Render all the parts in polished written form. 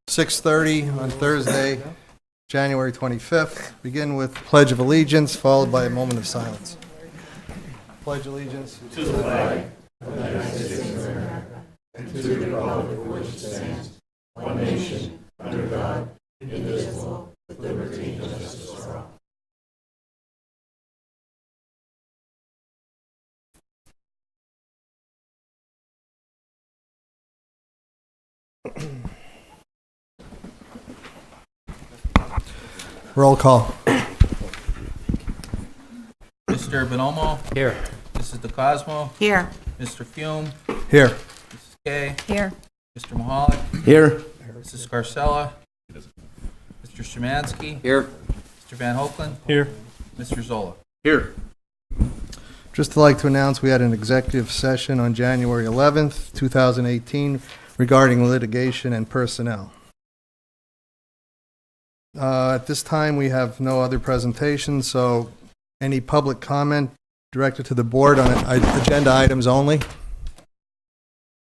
6:30 on Thursday, January 25th. Begin with Pledge of Allegiance, followed by a moment of silence. Pledge allegiance to the flag of the United States of America and to the republic for which it stands, one nation, under God, indivisible, with liberty and justice for all. Roll call. Mr. Bonomo? Here. Mrs. DeCosmo? Here. Mr. Fume? Here. Mrs. Kay? Here. Mr. Mahalik? Here. Mrs. Scarcella? Mr. Szymanski? Here. Mr. Van Hoeklen? Here. Mr. Zola? Here. Just like to announce we had an executive session on January 11th, 2018 regarding litigation and personnel. At this time, we have no other presentations, so any public comment directed to the board on agenda items only?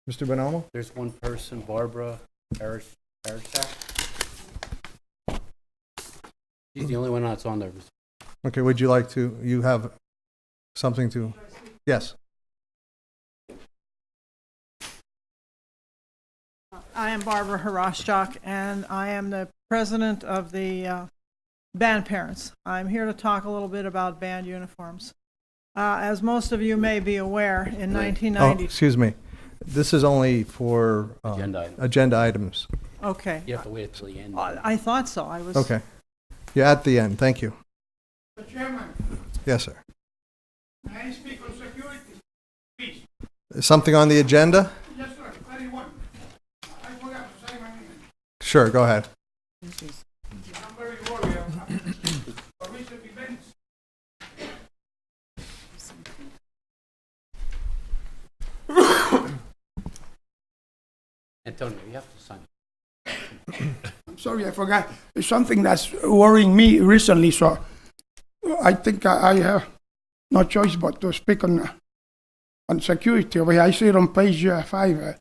Mr. Bonomo? There's one person, Barbara Parashak. She's the only one that's on there. Okay, would you like to, you have something to, yes. I am Barbara Harashchak, and I am the president of the band parents. I'm here to talk a little bit about band uniforms. As most of you may be aware, in Oh, 1990... excuse me. This is only for agenda items. Okay. You have to wait until the end. I thought so. I was... Okay. Yeah, at the end. Thank you. Mr. Chairman, Yes, sir. may I speak on security, please? Is something on the agenda? Yes, sir, 31. I forgot to say my name. Sure, go ahead. I'm very worried about recent events. Antonio, you have to sign. I'm sorry, I forgot. It's something that's worrying me recently, so I think I have no choice but to speak on security over here. I see it on page 5.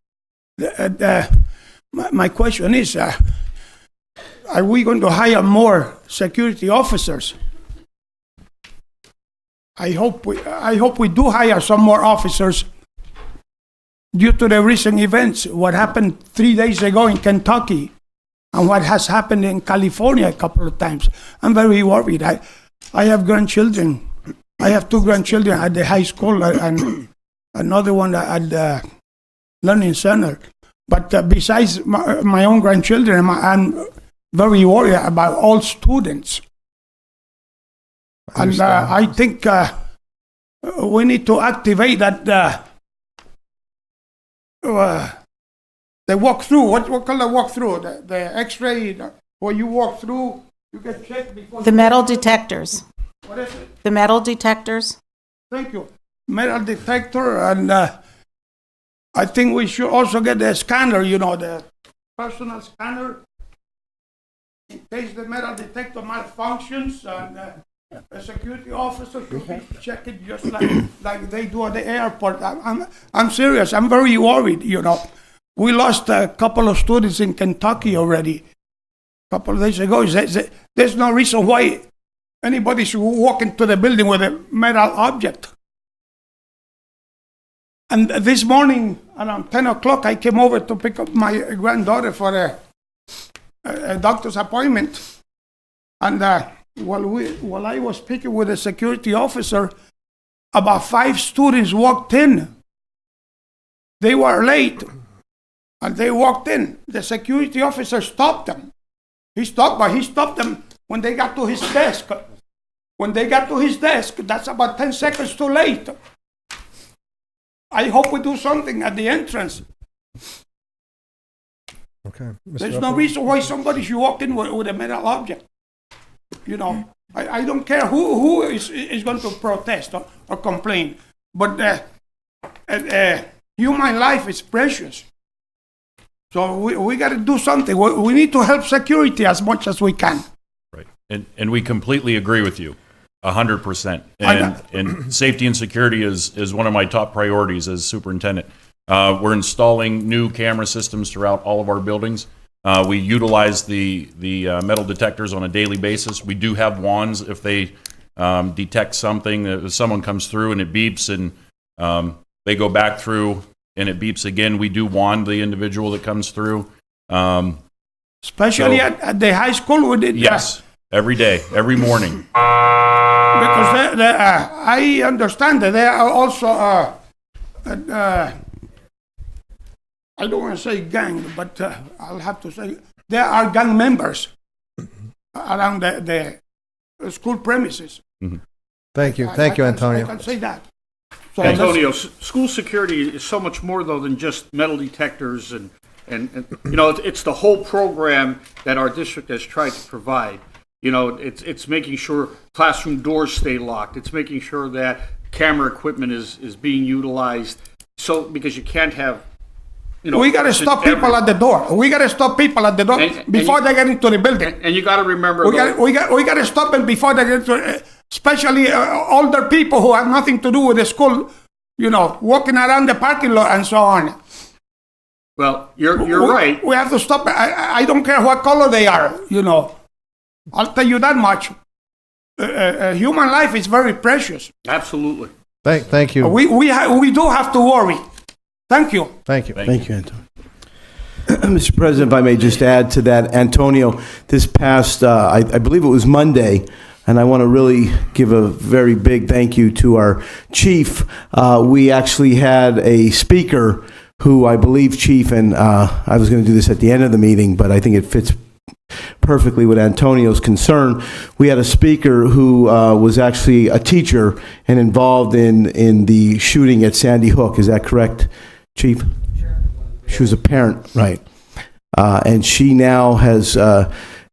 My question is, are we going to hire more security officers? I hope we do hire some more officers due to the recent events, what happened 3 days ago in Kentucky and what has happened in California a couple of times. I'm very worried. I have grandchildren. I have 2 grandchildren at the high school and another one at the learning center. But besides my own grandchildren, I'm very worried about all students. And I think we need to activate that the walk-through. What color walk-through? The X-ray where you walk through, you get checked before. The metal detectors. What is it? The metal detectors. Thank you. Metal detector, and I think we should also get the scanner. The personal scanner, in case the metal detector malfunctions, and a security officer should check it just like they do at the airport. I'm serious. I'm very worried. We lost a couple of students in Kentucky already a couple of days ago. There's no reason why anybody should walk into the building with a metal object. And this morning around 10 o'clock, I came over to pick up my granddaughter for a doctor's appointment. And while I was speaking with a security officer, about 5 students walked in. They were late, and they walked in. The security officer stopped them. He stopped them when they got to his desk. When they got to his desk, that's about 10 seconds too late. I hope we do something at the entrance. Okay. There's no reason why somebody should walk in with a metal object. I don't care who is going to protest or complain, but human life is precious. So we got to do something. We need to help security as much as we can. Right, and we completely agree with you, 100%. And safety and security is one of my top priorities as superintendent. We're installing new camera systems throughout all of our buildings. We utilize the metal detectors on a daily basis. We do have wands if they detect something, if someone comes through and it beeps and they go back through and it beeps again, we do wand the individual that comes through. Especially So- at the high school, we did. Yes, every day, every morning. Because I understand that there are also, I don't want to say gang, but I'll have to say, there are gang members around the school premises. Thank you, I Antonio. can say that. So Antonio, school security is so much more, though, than just metal detectors and you know, it's the whole program that our district has tried to provide. You know, it's making sure classroom doors stay locked. It's making sure that camera equipment is being utilized. So, because you can't have, you know. we got to stop people at the door. We got to stop people at the door And before you- they get into the building. And you got to remember, We though, got to stop them before they get to, especially older people who have nothing to do with the school, you know, walking around the parking lot and so on. well, you're right. We have to stop. I don't care what color they are, you know. I'll tell you that much. Human life is very precious. Absolutely. Thank you, We do have to worry. Thank you. thank you. Thank you, Antonio. Mr. President, if I may just add to that, Antonio, this past, I believe it was Monday, and I want to really give a very big thank you to our chief. We actually had a speaker who I believe, Chief, and I was going to do this at the end of the meeting, but I think it fits perfectly with Antonio's concern. We had a speaker who was actually a teacher and involved in the shooting at Sandy Hook. Is that correct, Chief? She was a parent, right. And she now has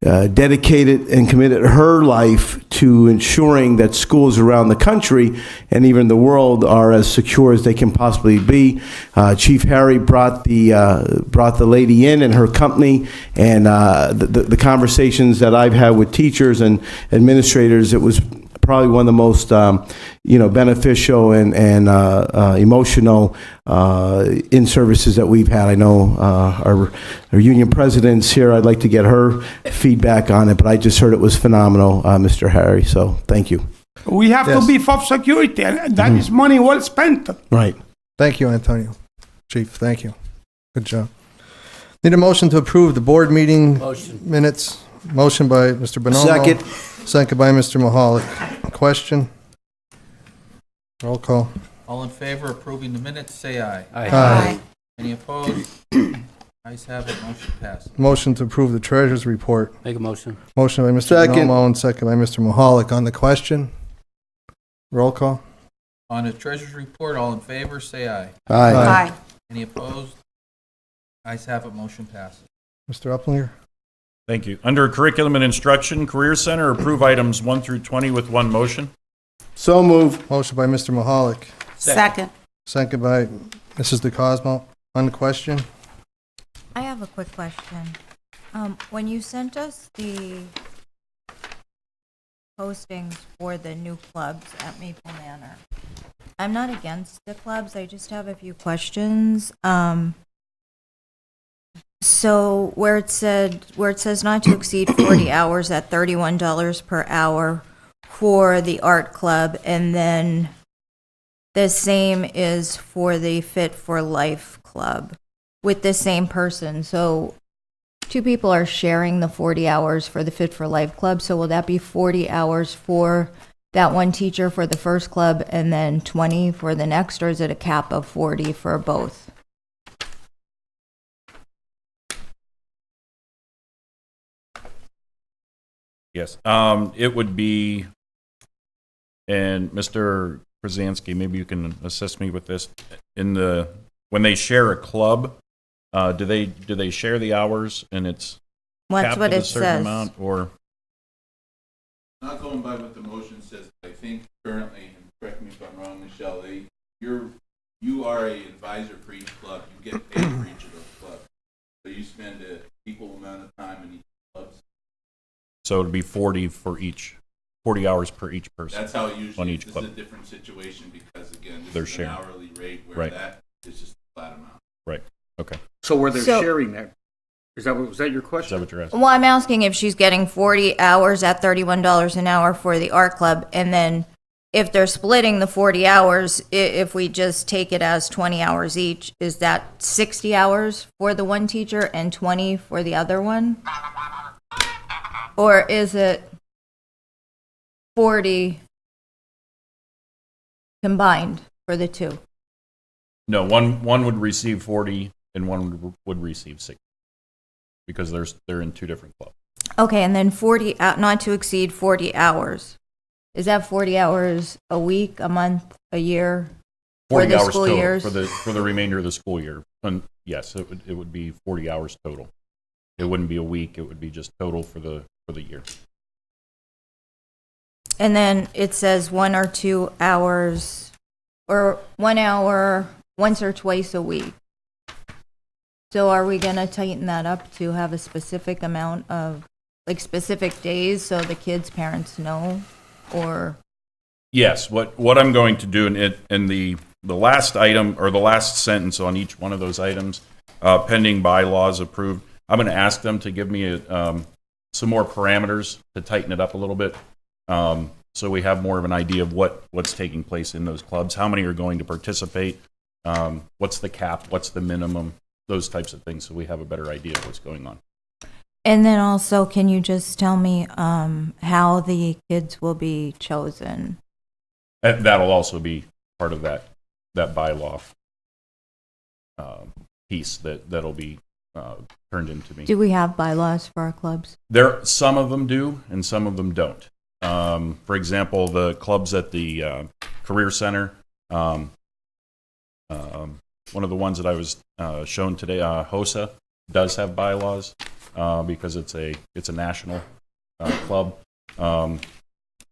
dedicated and committed her life to ensuring that schools around the country and even the world are as secure as they can possibly be. Chief Harry brought the lady in and her company, and the conversations that I've had with teachers and administrators, it was probably one of the most beneficial and emotional in-services that we've had. I know our union president's here. I'd like to get her feedback on it, but I just heard it was phenomenal, Mr. Harry, so thank you. We have Yes. to beef up security, and that is money well spent. Right. Thank you, Antonio. Chief, thank you. Good job. Need a motion to approve the board meeting Motion. minutes. Motion by Mr. Bonomo. Second. Second by Mr. Mahalik. Question? Roll call. All in favor of approving the minutes, say aye. Aye. Any opposed? Ayes have it, motion passes. Motion to approve the treasurer's report. Make a motion. Motion by Mr. Second. Bonomo and second by Mr. Mahalik. On the question? Roll call. On the treasurer's report, all in favor, say aye. Aye. Any opposed? Ayes have it, motion passes. Mr. Uplinger? Thank you. Under Curriculum and Instruction, Career Center, approve items 1 through 20 with one motion. So moved. Motion by Mr. Mahalik. Second. Second by Mrs. DeCosmo. On the question? I have a quick question. When you sent us the postings for the new clubs at Maple Manor, I'm not against the clubs, I just have a few questions. So where it says not to exceed 40 hours at $31 per hour for the art club, and then the same is for the Fit for Life club with the same person. So two people are sharing the 40 hours for the Fit for Life club. So will that be 40 hours for that one teacher for the first club and then 20 for the next, or is it a cap of 40 for both? Yes. It would be, and Mr. Krasansky, maybe you can assist me with this. When they share a club, do they share the hours and it's That's capped what at a it certain says. amount, or? Not going by what the motion says, I think currently, and correct me if I'm wrong, Michelle, you are a advisor for each club. You get paid for each of those clubs. So you spend an equal amount of time in each club. So it'd be 40 for each, 40 hours per each person. That's how it On usually each is. This club. is a different situation because, again, They're this is an sharing. hourly rate where Right. that is just a flat amount. Right. Okay. So where they're So- sharing that, Was that your Is that question? what you're asking? Well, I'm asking if she's getting 40 hours at $31 an hour for the art club, and then if they're splitting the 40 hours, if we just take it as 20 hours each, is that 60 hours for the one teacher and 20 for the other one? Or is it 40 combined for the two? No, one would receive 40 and one would receive 60 because they're in two different clubs. Okay, and then 40, not to exceed 40 hours. Is that 40 hours a week, a month, a year? 40 for the hours school total years? for the remainder of the school year. And yes, it would be 40 hours total. It wouldn't be a week. It would be just total for the year. And then it says 1 or 2 hours, or 1 hour once or twice a week. So are we going to tighten that up to have a specific amount of, like, specific days so the kids' parents know? Or Yes, what I'm going to do in the last item or the last sentence on each one of those items, pending bylaws approved, I'm going to ask them to give me some more parameters to tighten it up a little bit, so we have more of an idea of what's taking place in those clubs, how many are going to participate, what's the cap, what's the minimum, those types of things, so we have a better idea of what's going on. and then also, can you just tell me how the kids will be chosen? That'll also be part of that bylaw piece that'll be turned into me. Do we have bylaws for our clubs? Some of them do, and some of them don't. For example, the clubs at the Career Center, one of the ones that I was shown today, HOSA, does have bylaws because it's a national club.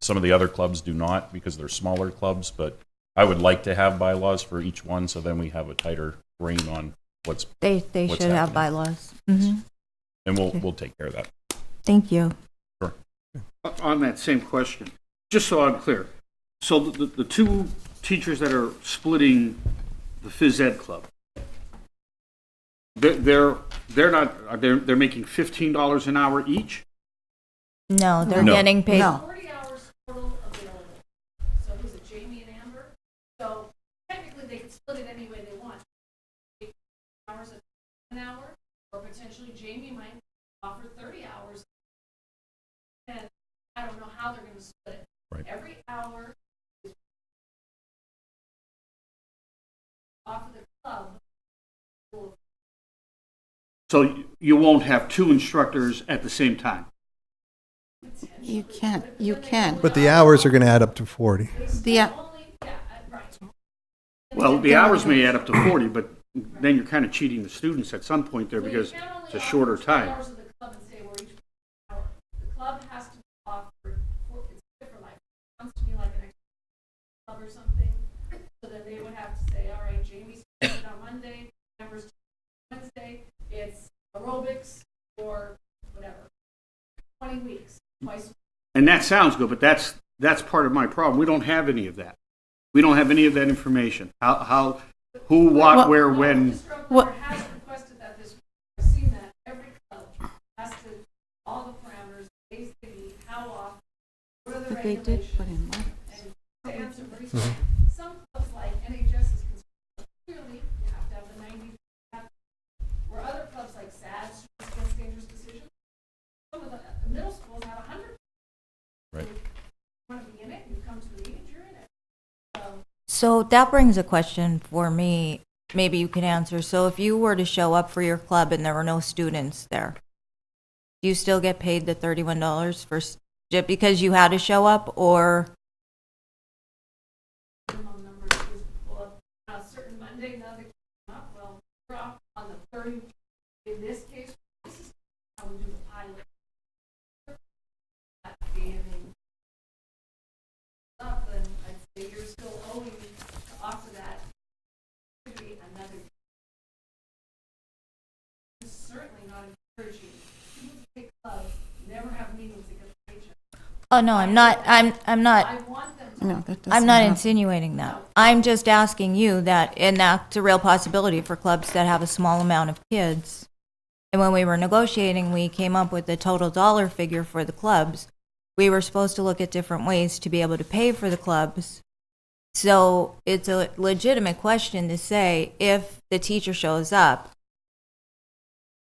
Some of the other clubs do not because they're smaller clubs, but I would like to have bylaws for each one, so then we have a tighter rein on what's They what's should have happening. bylaws. Mm-hmm. And we'll take care of that. Thank you. On that same question, just so I'm clear, so the two teachers that are splitting the phys ed club, they're making $15 an hour each? No, they're No. getting paid. No. 40 hours total available. So who's it, Jamie and Amber? So technically, they could split it any way they want. 8 hours an hour, or potentially Jamie might offer 30 hours. And I don't know how they're going to split it. Right. Every hour is off of the club. So you won't have two instructors at the same time? You can't, you can. But the hours are going to add up to 40. The, Right. Well, the hours may add up to 40, but then you're kind of cheating the students at some point there because it's a shorter time. Hours of the club and say we're each hour. The club has to offer, it's different, like, it comes to me like an extra club or something. So then they would have to say, all right, Jamie's it on Monday, members Wednesday, it's aerobics or whatever. 20 weeks, twice. And that sounds good, but that's part of my problem. We don't have any of that. We don't have any of that information. How who, what, where, when. What- Has requested that this, I've seen that every club has to, all the parameters, days they meet, how often, what are the But they did put regulations. in money. And to answer Maurice's, some clubs like NHS is concerned, clearly you have to have the 90, where other clubs like SAD, Students Against Dangerous Decisions, some of the middle schools have 100. Right. You want to be in it, you come to the meetings, you're in it. So that brings a question for me. Maybe you can answer. So if you were to show up for your club and there were no students there, do you still get paid the $31 for just because you had to show up, or? Minimum numbers is, well, on a certain Monday, now they came up, well, we're off on the 30, in this case, this is how we do the pilot. That being up, then I'd say you're still owing to offer that to be another. Certainly not encouraging people to take clubs, never have meetings to get the paycheck. Oh, no, I'm not, I'm not. I want them to. no, that doesn't I'm not happen. insinuating that. I'm just asking you that, and that's a real possibility for clubs that have a small amount of kids. And when we were negotiating, we came up with the total dollar figure for the clubs. We were supposed to look at different ways to be able to pay for the clubs. So it's a legitimate question to say, if the teacher shows up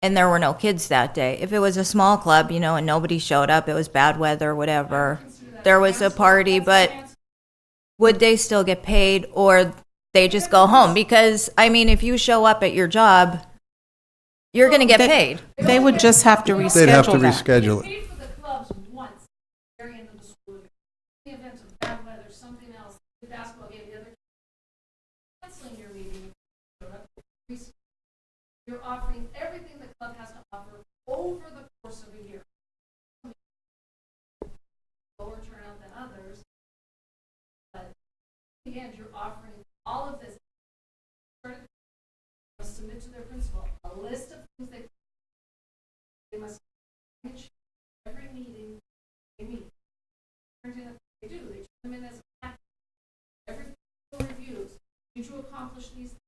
and there were no kids that day, if it was a small club, you know, and nobody showed up, it was bad weather, whatever, there was a party, but would they still get paid, or they just go home? Because, I mean, if you show up at your job, you're going to get paid. They would just have to reschedule They'd have to that. reschedule it. Paid for the clubs once, very end of the school year. The events of bad weather, something else, the basketball game, the other. Canceling your meeting. You're offering everything the club has to offer over the course of a year. Lower turnout than others. But in the end, you're offering all of this. Submit to their principal a list of things they must manage every meeting they meet. They do. They turn them in as a package. Every reviews. Did you accomplish these things?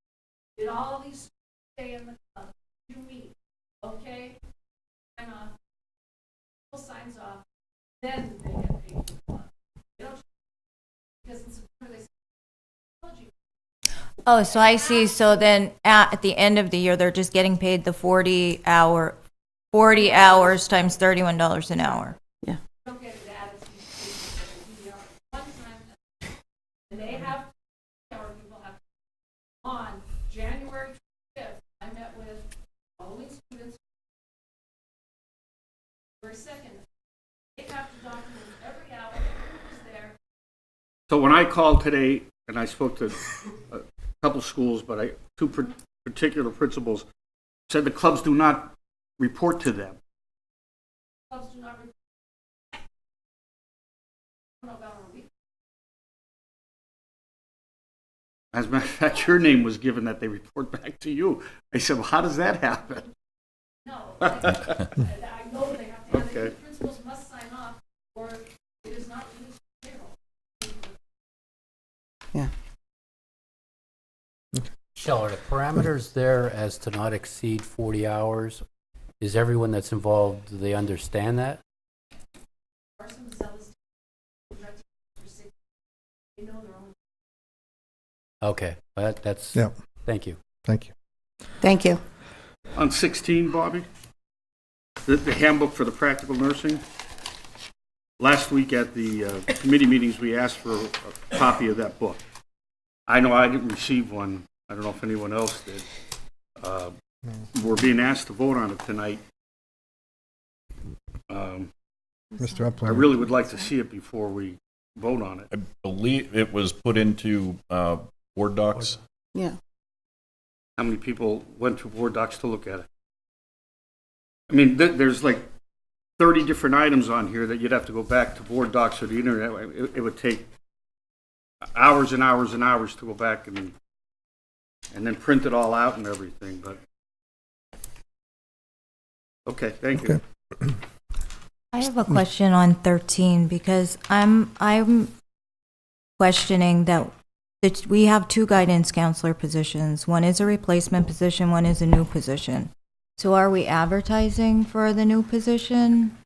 Did all these stay in the club? Did you meet? Okay. Sign off. Signs off. Then they get paid for the club. They don't, because in September they say, Oh, so I see. So then at the end of the year, they're just getting paid the 40 hours times $31 an hour. Yeah. don't get it added to the one time, and they have, our people have, on January 25th, I met with following students, January 2nd, they have to document every hour who was there. So when I called today, and I spoke to a couple schools, but two particular principals said the clubs do not report to them. Clubs do not report. I don't know about our week. As a matter of fact, your name was given that they report back to you. I said, well, how does that happen? No, I know they have to have Okay. the principals must sign off, or it is not released to payroll. Yeah. Shall, are the parameters there as to not exceed 40 hours? Is everyone that's involved, do they understand that? Are some zealous directors for safety? They know their own. Okay, that's, Yeah. thank you. Thank you. Thank you. On 16, Bobby, the handbook for the practical nursing. Last week at the committee meetings, we asked for a copy of that book. I know I didn't receive one. I don't know if anyone else did. We're being asked to vote on it tonight. Mr. I Upland. really would like to see it before we vote on it. I believe it was put into Word docs. Yeah. How many people went to Word docs to look at it? I mean, there's like 30 different items on here that you'd have to go back to Word docs or the internet. It would take hours and hours and hours to go back and then print it all out and everything, but okay, thank you. Okay. I have a question on 13 because I'm questioning that we have two guidance counselor positions. One is a replacement position, one is a new position. So are we advertising for the new position?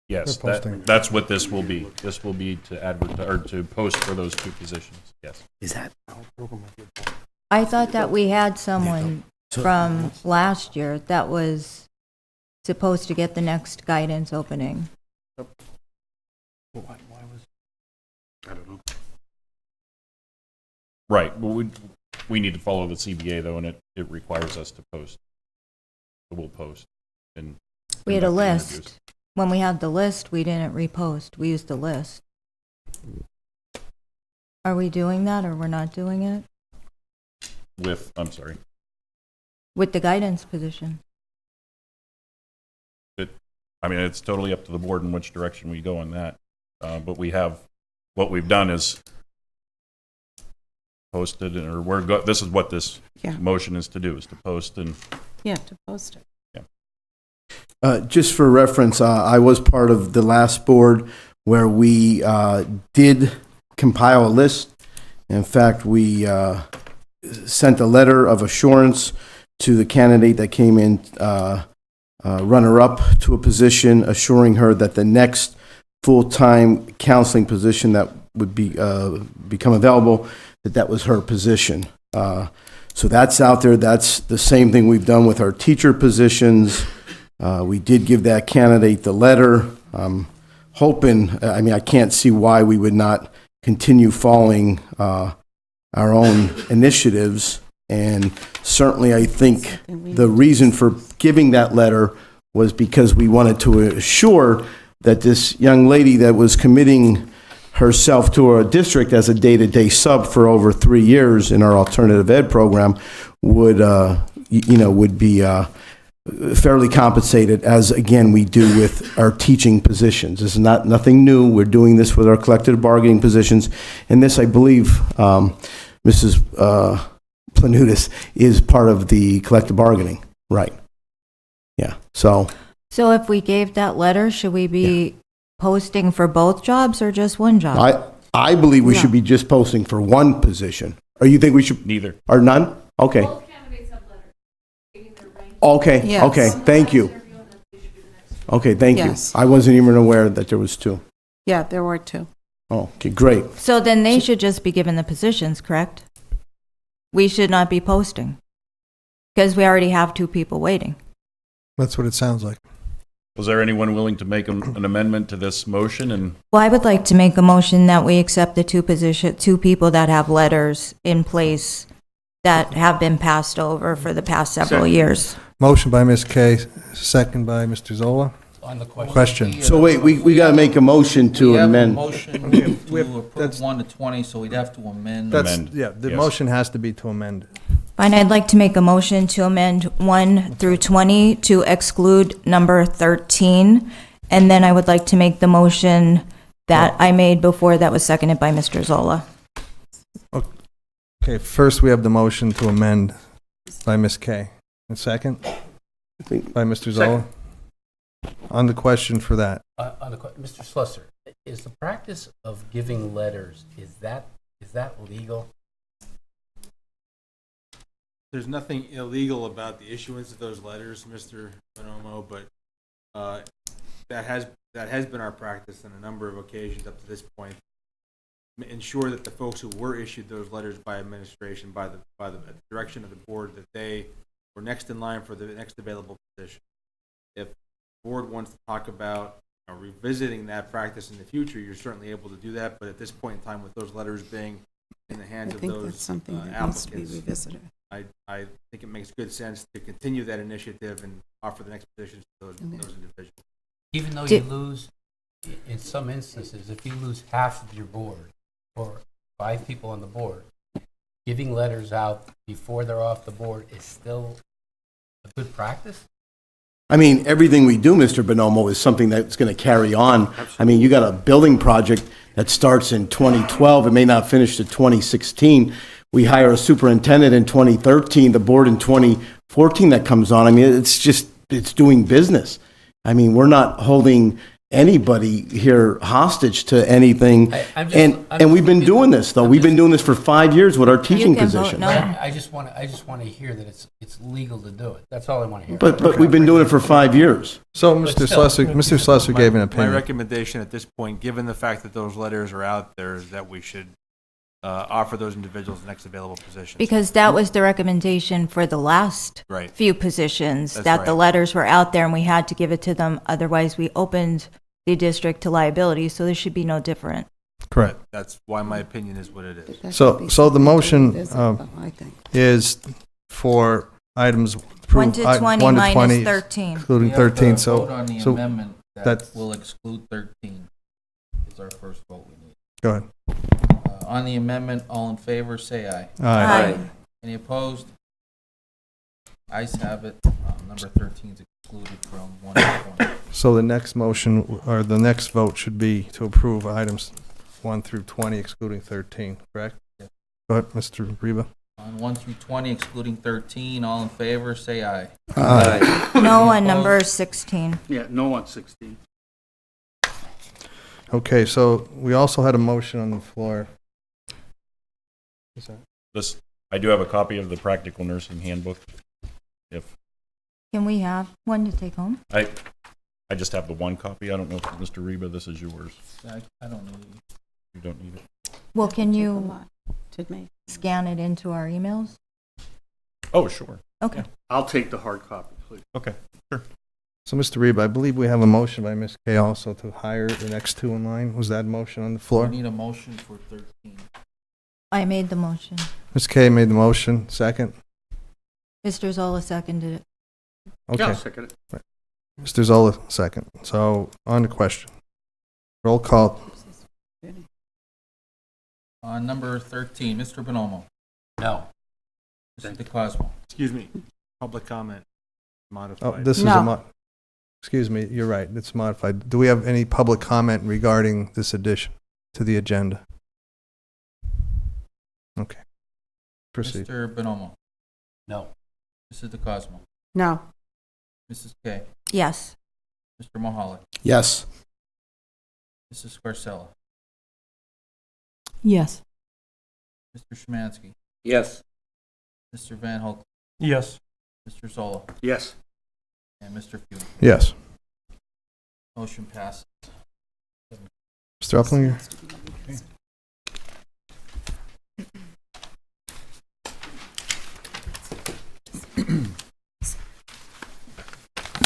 Yes, They're posting. that's what this will be. This will be to advertise or to post for those two positions. Yes. Is that? I thought that we had someone from last year that was supposed to get the next guidance opening. I don't know. Right. Well, we need to follow the CBA though, and it requires us to post. So we'll post. And We had a conduct the list. interviews. When we had the list, we didn't repost. We used the list. Are we doing that or we're not doing it? With, I'm sorry. With the guidance position? I mean, it's totally up to the board in which direction we go on that. But what we've done is posted, or this is what this Yeah. motion is to do, is to post and. Yeah, to post it. Just for reference, I was part of the last board where we did compile a list. In fact, we sent a letter of assurance to the candidate that came in runner-up to a position, assuring her that the next full-time counseling position that would be become available, that was her position. So that's out there. That's the same thing we've done with our teacher positions. We did give that candidate the letter. Hoping, I mean, I can't see why we would not continue following our own initiatives. And certainly, I think the reason for giving that letter was because we wanted to assure that this young lady that was committing herself to our district as a day-to-day sub for over 3 years in our alternative ed program would, would be fairly compensated, as again we do with our teaching positions. This is nothing new. We're doing this with our collective bargaining positions, and this, I believe, Mrs. Planutis is part of the collective bargaining, right? Yeah. So if we gave that letter, should we be posting for both jobs or just one job? I believe we should be just posting for one position. Or you think we should Neither. or none? Okay. Both candidates have letters stating their rank. Okay. Yes. Okay. Thank you. Okay. Thank Yes. you. I wasn't even aware that there was two. Yeah, there were two. Oh, okay. Great. So then they should just be given the positions, correct? We should not be posting because we already have 2 people waiting. That's what it sounds like. Was there anyone willing to make an amendment to this motion? And Well, I would like to make a motion that we accept the 2 people that have letters in place that have been passed over for the past several years. Motion by Ms. Kay, second by Mr. Zola. On the Question. So wait, we got to make a motion to amend. We have a motion to approve 1 to 20, so we'd have to amend. That's, Amend. yeah, the Yes. motion has to be to amend it. Fine, I'd like to make a motion to amend 1 through 20 to exclude number 13. And then I would like to make the motion that I made before that was seconded by Mr. Zola. Okay, first we have the motion to amend by Ms. Kay. And second by Mr. Zola. On the question for that. Mr. Slusser, is the practice of giving letters, is that legal? There's nothing illegal about the issuance of those letters, Mr. Bonomo, but that has been our practice on a number of occasions up to this point. Ensure that the folks who were issued those letters by administration, by the direction of the board, that they were next in line for the next available position. If the board wants to talk about revisiting that practice in the future, you're certainly able to do that. But at this point in time, with those letters being in the hands of I think those that's something that needs to be applicants, revisited. I think it makes good sense to continue that initiative and offer the next positions to those individuals. Even though you lose, in some instances, if you lose half of your board, or 5 people on the board, giving letters out before they're off the board is still a good practice? I mean, everything we do, Mr. Bonomo, is something that's going to carry on. I mean, you got a building project that starts in 2012. It may not finish to 2016. We hire a superintendent in 2013, the board in 2014 that comes on. I mean, it's doing business. I mean, we're not holding anybody here hostage to anything. And we've been doing this, though. We've been doing this for 5 years with our teaching positions. I just want to hear that it's legal to do it. That's all I want to hear. But we've been doing it for 5 years. So Mr. Slusser gave an My opinion. recommendation at this point, given the fact that those letters are out there, is that we should offer those individuals the next available position. Because that was the recommendation for the last Right. few positions, That's that the right. letters were out there and we had to give it to them. Otherwise, we opened the district to liability, so this should be no different. Correct. That's why my opinion is what it is. That So- should be so the something to motion, revisit, um, though, I think. Is for items 1 to 20 minus 13. excluding We have 13, to so. vote on the so amendment that that's- will exclude 13 is our first vote we need. Go ahead. On the amendment, all in favor, say aye. Aye. Any opposed? Ayes have it. Number 13 is excluded from 1 to 20. So the next motion, or the next vote should be to approve items 1 through 20 excluding 13, correct? Yeah. Go ahead, Mr. Reba. On 1 through 20, excluding 13, all in favor, say aye. No on number 16. Yeah, no on 16. Okay, so we also had a motion on the floor. I do have a copy of the practical nursing handbook. if, Can we have one to take home? I just have the one copy. I don't know if, Mr. Reba, this is yours. I don't need it. You don't need it. Well, can A you lot to me. scan it into our emails? Oh, sure. Okay. I'll take the hard copy, please. Okay. So, Mr. Reba, I believe we have a motion by Ms. Kay also to hire the next two in line. Was that motion on the We floor? need a motion for 13. I made the motion. Ms. Kay made the motion, second. Mr. Zola seconded it. Yeah, Okay. I'll second it. Mr. Zola, second. So, on the question. Roll call. On number 13, Mr. Bonomo. No. Mrs. DeCosmo. Excuse me, public comment Oh, modified. this is No. excuse me, you're right, it's modified. Do we have any public comment regarding this addition to the agenda? Okay. Proceed. Mr. Bonomo. No. Mrs. DeCosmo. No. Mrs. Kay. Yes. Mr. Mahalik. Yes. Mrs. Scarcella. Yes. Mr. Szymanski. Yes. Mr. Van Hook. Yes. Mr. Zola. Yes. And Mr. Pugh. Yes. Motion passes. Mr. Uplinger?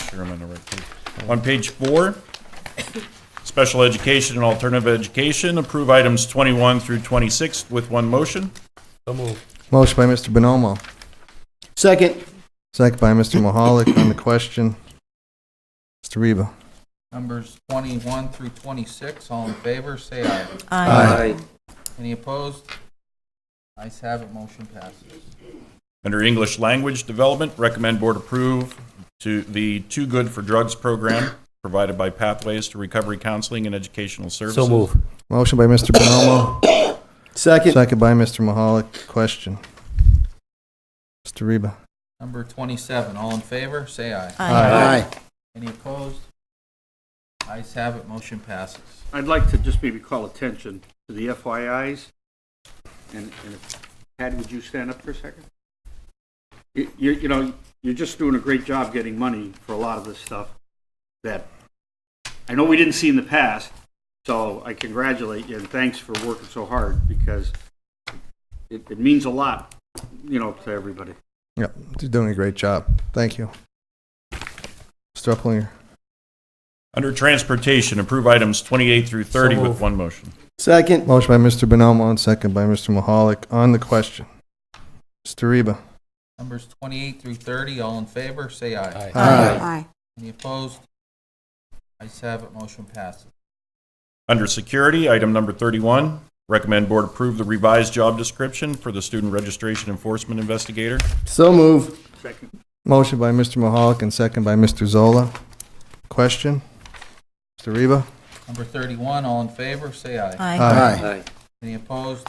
Sure I'm on the right page. On page 4, special education and alternative education, approve items 21 through 26 with one motion. So moved. Motion by Mr. Bonomo, Second. second by Mr. Mahalik on the question. Mr. Reba? Numbers 21 through 26, all in favor, say aye. Aye. Any opposed? Ayes have it, motion passes. Under English language development, recommend board approve to the Too Good for Drugs program provided by Pathways to Recovery Counseling and Educational Services. So moved. Motion by Mr. Bonomo, Second. second by Mr. Mahalik. Question. Mr. Reba? Number 27, all in favor, say aye. Aye. Any opposed? Ayes have it, motion passes. I'd like to just maybe call attention to the FYIs. And if, Patty, would you stand up for a second? You know, you're just doing a great job getting money for a lot of this stuff that I know we didn't see in the past. So I congratulate you and thanks for working so hard because it means a lot, you know, to everybody. Yep, you're doing a great job. Thank you. Mr. Uplinger? Under transportation, approve items 28 through 30 So with moved. one motion. Second. Motion by Mr. Bonomo and second by Mr. Mahalik on the question. Mr. Reba? Numbers 28 through 30, all in favor, say aye. Aye. Any opposed? Ayes have it, motion passes. Under security, item number 31, recommend board approve the revised job description for the student registration enforcement investigator. So move. Second. Motion by Mr. Mahalik and second by Mr. Zola. Question. Mr. Reba? Number 31, all in favor, say aye. Aye. Any opposed?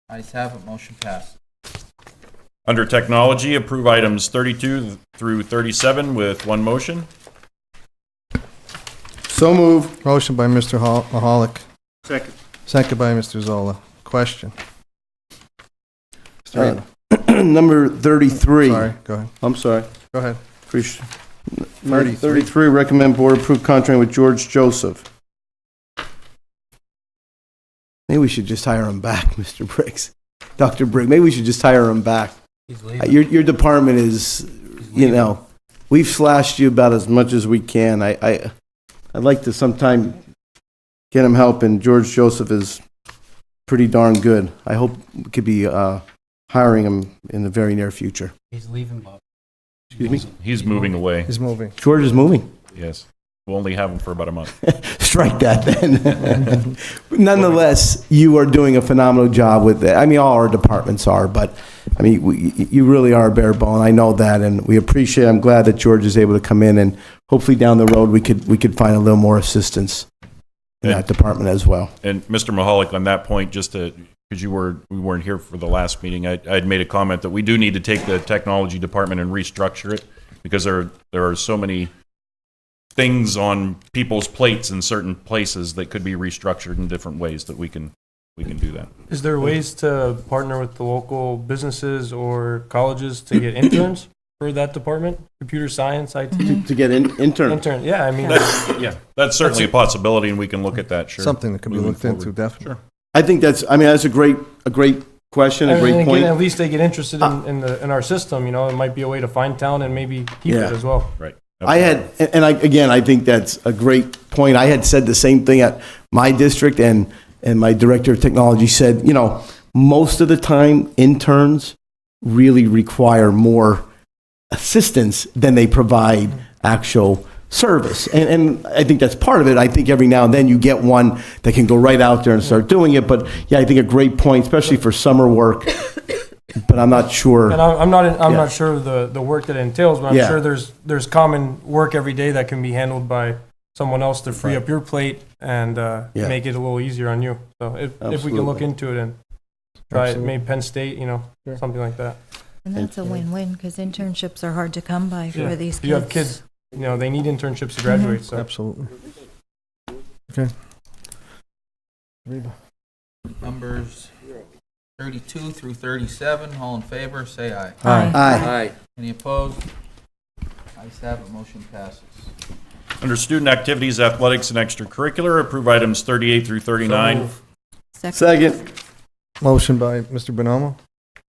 Ayes have it, motion passes. Under technology, approve items 32 through 37 with one motion. So move. Motion by Mr. Mahalik, Second. second by Mr. Zola. Question. Mr. Reba? Number 33. Sorry, go ahead. I'm sorry. Go ahead. Appreciate. 33. 33, recommend board approve contract with George Joseph. Maybe we should just hire him back, Mr. Briggs. Dr. Briggs, maybe we should just hire him back. He's leaving. Your department is, you know, we've slashed you about as much as we can. I'd like to sometime get him help, and George Joseph is pretty darn good. I hope we could be hiring him in the very near future. He's leaving, Bob. Excuse me? He's moving away. He's moving. George is moving. Yes. We'll only have him for about a month. Strike that then. Nonetheless, you are doing a phenomenal job with it. I mean, all our departments are, but I mean, you really are bare bone. I know that, and we appreciate it. I'm glad that George is able to come in, and hopefully down the road we could find a little more assistance in that department as well. And Mr. Mahalik, on that point, just to, because we weren't here for the last meeting, I'd made a comment that we do need to take the technology department and restructure it because there are so many things on people's plates in certain places that could be restructured in different ways that we can do that. Is there ways to partner with the local businesses or colleges to get interns? for that department, computer science, IT. To get intern. Intern, yeah, I mean, Yeah, that's certainly a possibility, and we can look at that, sure. Something that can be Moving looked into, forward. definitely. I think that's a great question, a and great again, point. at least they get interested in our system, you know, it might be a way to find talent and maybe keep Yeah. it as well. Right. I think that's a great point. I had said the same thing at my district, and my director of technology said, you know, most of the time interns really require more assistance than they provide actual service. And I think that's part of it. I think every now and then you get one that can go right out there and start doing it. But yeah, I think a great point, especially for summer work. But I'm not sure. And I'm not sure the work that it entails, but I'm Yeah. sure there's common work every day that can be handled by someone else to free up your plate and make it a little easier on you. So if we can look into it and try it, maybe Penn State, you know, something like that. And that's a win-win, because internships are hard to come by for these kids. You have kids, you know, they need internships to graduate, so. Absolutely. Okay. Reba. Numbers 32 through 37, all in favor, say aye. Aye. Any opposed? Ayes have it, motion passes. Under student activities, athletics, and extracurricular, approve items 38 through 39. Second. Motion by Mr. Bonomo,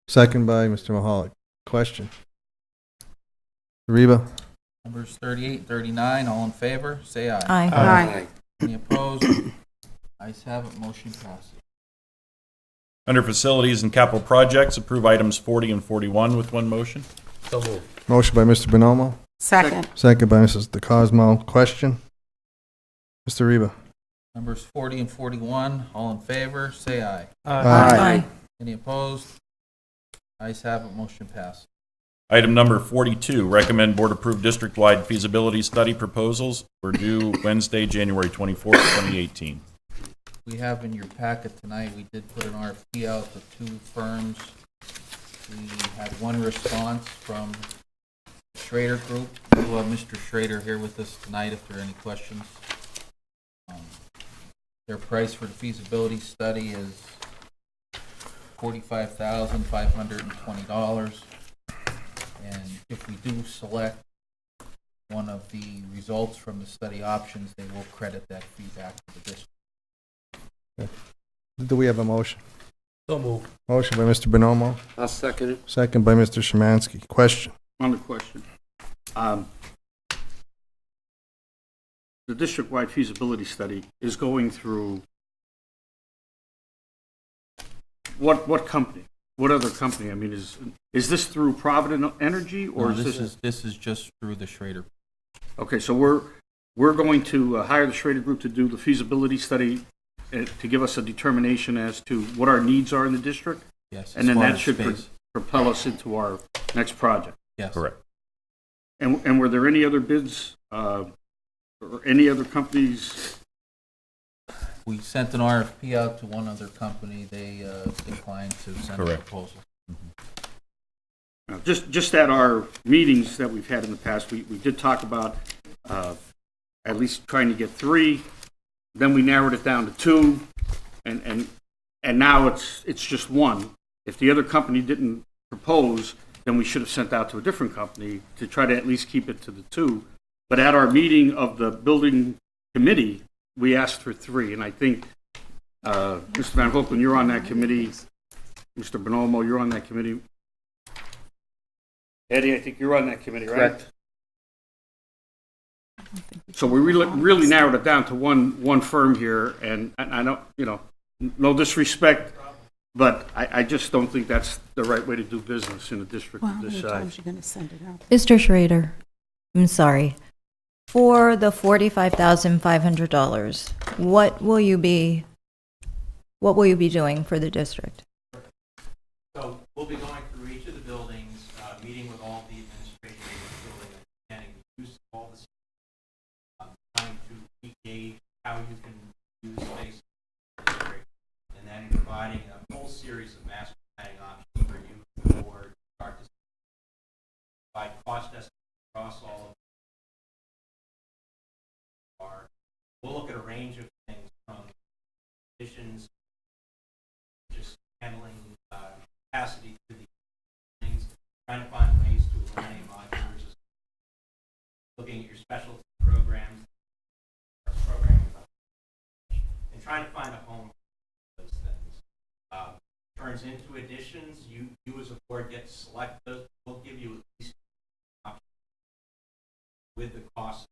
second by Mr. Mahalik. Question. Reba. Numbers 38, 39, all in favor, say aye. Aye. Any opposed? Ayes have it, motion passes. Under facilities and capital projects, approve items 40 and 41 with one motion. So moved. Motion by Mr. Bonomo, Second. second by Mrs. DeCosmo. Question. Mr. Reba. Numbers 40 and 41, all in favor, say aye. Aye. Any opposed? Ayes have it, motion passes. Item number 42, recommend board approve district-wide feasibility study proposals were due Wednesday, January 24th, 2018. We have in your packet tonight, we did put an RFP out to 2 firms. We had one response from Schrader Group. We'll have Mr. Schrader here with us tonight if there are any questions. Their price for the feasibility study is $45,520. And if we do select one of the results from the study options, they will credit that fee back to the district. Do we have a motion? So moved. Motion by Mr. Bonomo, I'll second it. second by Mr. Szymanski. Question. On the question. The district-wide feasibility study is going through what company? What other company? I mean, is this through Provident Energy or No, is this is just through the Schrader. Okay, so we're going to hire the Schrader Group to do the feasibility study to give us a determination as to what our needs are in the district? Yes. And then as far that as should space. propel us into our next project. Yes. Correct. And were there any other bids or any other companies? We sent an RFP out to one other company. They declined to send a Correct. proposal. Just at our meetings that we've had in the past, we did talk about at least trying to get 3. Then we narrowed it down to 2, and now it's just 1. If the other company didn't propose, then we should have sent out to a different company to try to at least keep it to the 2. But at our meeting of the building committee, we asked for 3, and I think Mr. Van Hoekelen, you're on that committee. Mr. Bonomo, you're on that committee. Eddie, I think you're on that committee, right? Correct. So we really narrowed it down to one firm here, and I don't, no disrespect, but I just don't think that's the right way to do business in a district Well, of how this many size. times are you going to send it out? Mr. Schrader, I'm sorry. For the $45,500, what will you be doing for the district? So we'll be going through each of the buildings, meeting with all the administration in the building, understanding the use of all the trying to gauge how you can use space in the district, and then providing a whole series of master planning options for you, the board, start to provide cost estimates across all of our. We'll look at a range of things from conditions, just handling capacity to the things, trying to find ways to eliminate modular trying to find a home for those things. Turns into additions, you as a board get to select those, we'll give you at least an option with the cost.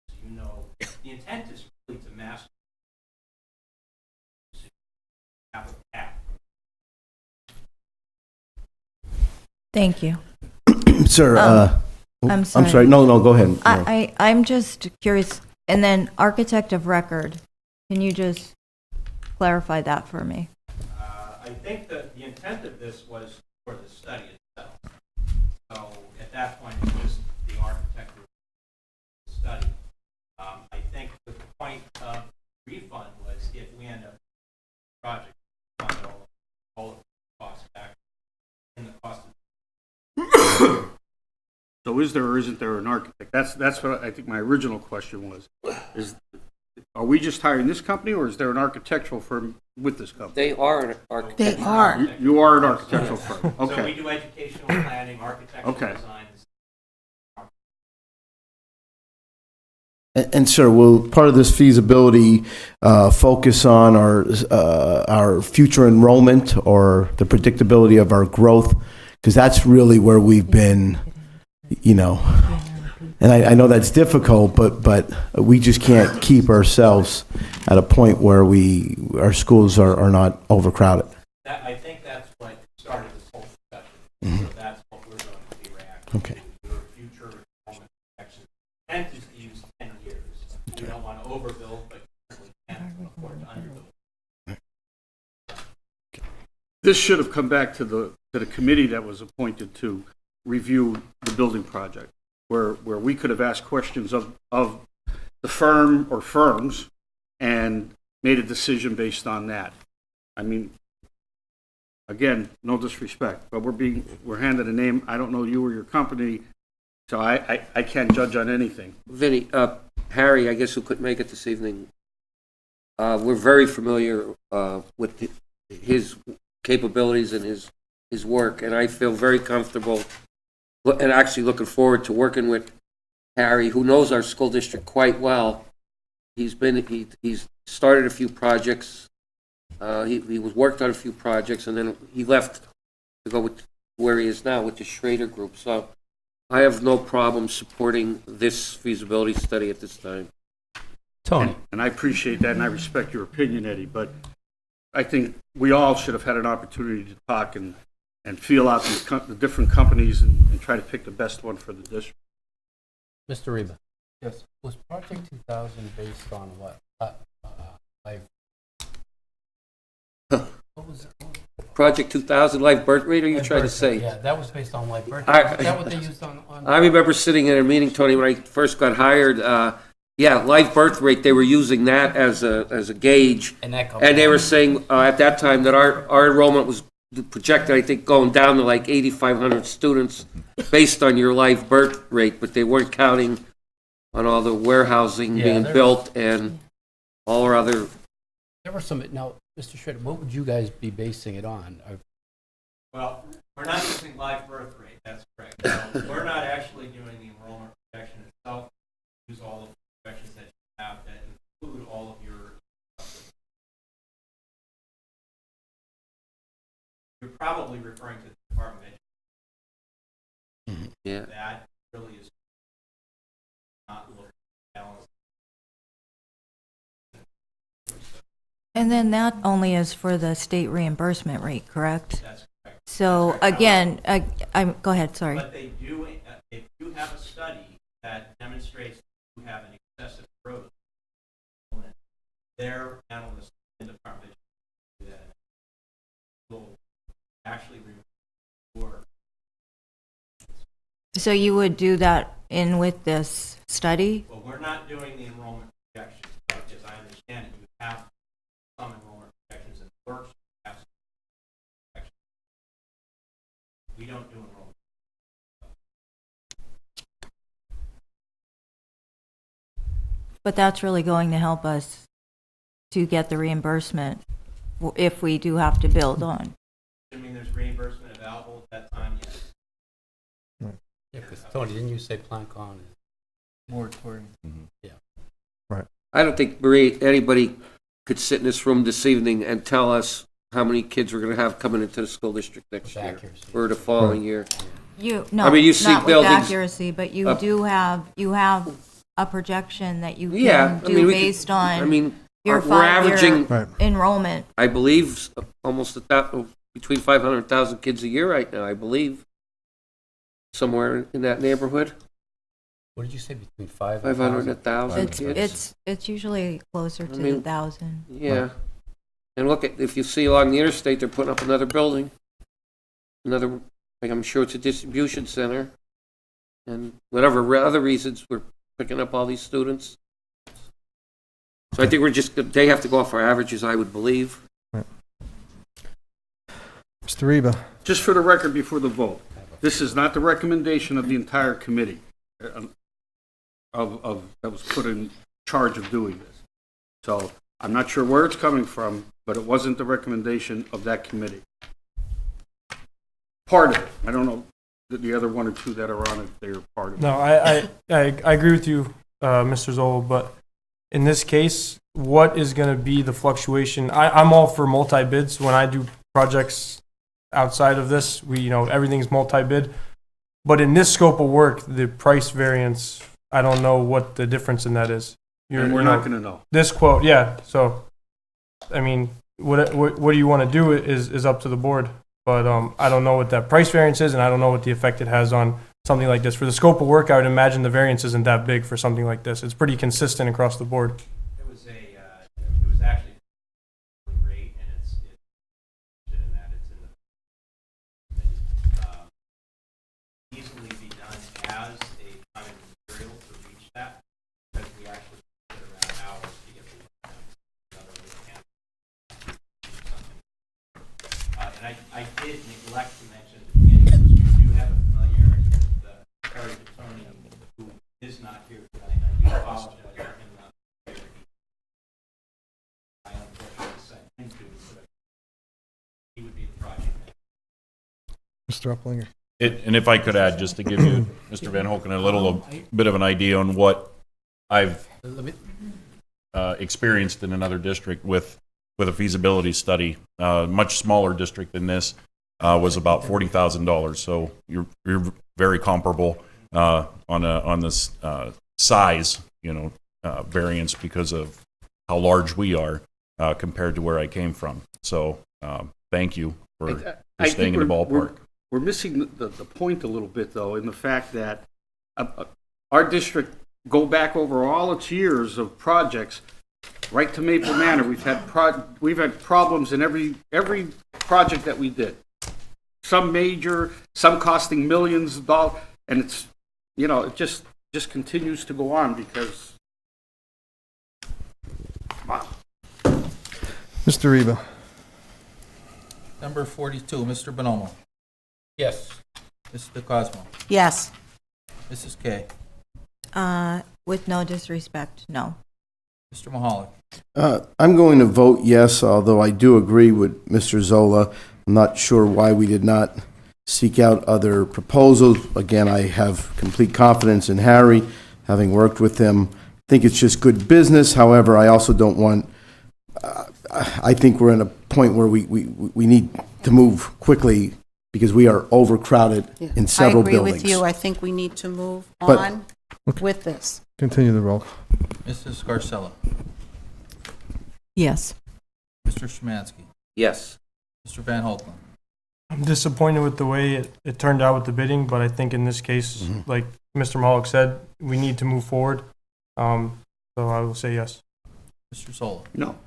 So you know, the intent is really to master. Have a cap. Thank you. Sir, I'm sorry. No, go ahead. No. I'm just curious, and then architect of record, can you just clarify that for me? I think that the intent of this was for the study itself. So at that point, it's just the architect study. I think the point of refund was if we end up project, fund all of the costs back in the cost of. So is there or isn't there an architect? That's what I think my original question was. Are we just hiring this company, or is there an architectural firm with this company? They are an architect. They are. You are an architectural firm, So we okay. do educational planning, architectural Okay. design. And sir, will part of this feasibility focus on our future enrollment or the predictability of our growth? Because that's really where we've been, you know. And I know that's difficult, but we just can't keep ourselves at a point where our schools are not overcrowded. I think that's what started this whole discussion. So that's what we're going to be reacting Okay. to. Your future enrollment projections. Intent is to use 10 years. You don't want to overbuild, but you certainly can't afford to underbuild. This should have come back to the committee that was appointed to review the building project, where we could have asked questions of the firm or firms and made a decision based on that. I mean, again, no disrespect, but we're handed a name. I don't know you or your company, so I can't judge on anything. Vinny, Harry, I guess who couldn't make it this evening. We're very familiar with his capabilities and his work, and I feel very comfortable and actually looking forward to working with Harry, who knows our school district quite well. He's started a few projects. He was worked on a few projects, and then he left to go with where he is now with the Schrader Group. So I have no problem supporting this feasibility study at this time. Tony. And I appreciate that, and I respect your opinion, Eddie, but I think we all should have had an opportunity to talk and feel out the different companies and try to pick the best one for the district. Mr. Reba. Yes. Was Project 2000 based on what? What was it? Project 2000 live birth rate, are you trying to say? Yeah, that was based on live birth. I- Is that what they used on? I remember sitting in a meeting, Tony, when I first got hired. Live birth rate, they were using that as a gauge. And that And they were saying at that time that our enrollment was projected, I think, going down to like 8,500 students based on your live birth rate, but they weren't counting on all the warehousing Yeah, being there's- built and all our other. There were some, now, Mr. Schrader, what would you guys be basing it on? Well, we're not using live birth rate, that's correct. So we're not actually doing the enrollment projection itself. Use all of the projections that you have that include all of your. You're probably referring to the Department of Education. Yeah. That really is not looking balanced. And then that only is for the state reimbursement rate, correct? That's correct. So again, go ahead, sorry. But they do have a study that demonstrates you have an excessive growth. Their analysts in the department do that will actually reward. So you would do that in with this study? Well, we're not doing the enrollment projections, but as I understand it, you have some enrollment projections in the works. You have some projections. We don't do enrollment. But that's really going to help us to get the reimbursement if we do have to build on. Assuming there's reimbursement available at that time, yes. Yeah, because Tony, didn't you say plank on? Moratorium. I don't think anybody could sit in this room this evening and tell us how many kids we're gonna have coming into the school district next year or the following year. You, no, I mean, you see not with buildings- accuracy, but you do have, a projection that you Yeah, can I mean, do we could- based I on mean, your we're averaging, five-year enrollment. I believe, almost between 500,000 kids a year right now, I believe. Somewhere in that neighborhood, What did you say, between 5 and 500 and 1,000 kids. It's usually closer to mean, 1,000. Yeah. And look, if you see along the interstate, they're putting up another building. Another, like, I'm sure it's a distribution center. And whatever other reasons, we're picking up all these students. So I think they have to go off our averages, I would believe. Mr. Reba. Just for the record before the vote, this is not the recommendation of the entire committee that was put in charge of doing this. So I'm not sure where it's coming from, but it wasn't the recommendation of that committee. Part of it. I don't know the other one or two that are on it, they're part of it. No, I agree with you, Mr. Zoll, but in this case, what is going to be the fluctuation? I'm all for multi-bids. When I do projects outside of this, everything's multi-bid. But in this scope of work, the price variance, I don't know what the difference in that is. And we're not going to know. This quote, yeah. So, I mean, what do you want to do is up to the board. But I don't know what that price variance is, and I don't know what the effect it has on something like this. For the scope of work, I would imagine the variance isn't that big for something like this. It's pretty consistent across the board. It was actually rate, and it's in that it's in the easily be done as a time and material to reach that, because we actually put around hours to get the and I did neglect to mention at the beginning, because we do have a familiarity with Harry Tony, who is not here tonight. I do apologize for him not being here. I unfortunately sent him to, but he would be the project manager. Mr. Uplinger. And if I could add, just to give you, Mr. Van Holken, a bit of an idea on what I've experienced in another district with a feasibility study, much smaller district than this, was about $40,000. So you're very comparable on this size, variance because of how large we are compared to where I came from. So thank you for staying in the ballpark. We're missing the point a little bit, though, in the fact that our district, go back over all its years of projects, right to Maple Manor, we've had problems in every project that we did. Some major, some costing millions of dollars, and it's, it just continues to go on because, wow. Mr. Reba. Number 42, Mr. Bonomo. Yes. Mrs. Cosmo. Yes. Mrs. K. With no disrespect, no. Mr. Mahalik. I'm going to vote yes, although I do agree with Mr. Zola. I'm not sure why we did not seek out other proposals. Again, I have complete confidence in Harry, having worked with him. I think it's just good business. However, I also don't want, I think we're in a point where we need to move quickly because we are overcrowded in several buildings. I agree with you. I think we need to move But- on with this. Continue the roll. Mrs. Garcella. Yes. Mr. Szymanski. Yes. Mr. Van Holten. I'm disappointed with the way it turned out with the bidding, but I think in this case, like Mr. Mahalik said, we need to move forward. So I will say yes. Mr. Zola. No.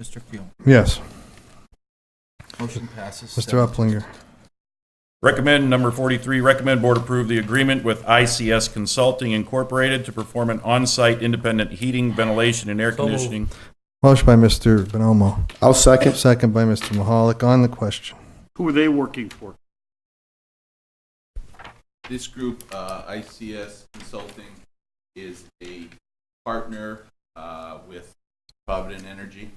Mr. Kuhn. Yes. Motion passes. Mr. Uplinger. Recommend number 43, recommend board approve the agreement with ICS Consulting Incorporated to perform an on-site independent heating, ventilation, and air conditioning. Motion by Mr. Bonomo. I'll second. Second by Mr. Mahalik. On the question. Who are they working for? This group, ICS Consulting, is a partner with Provident Energy,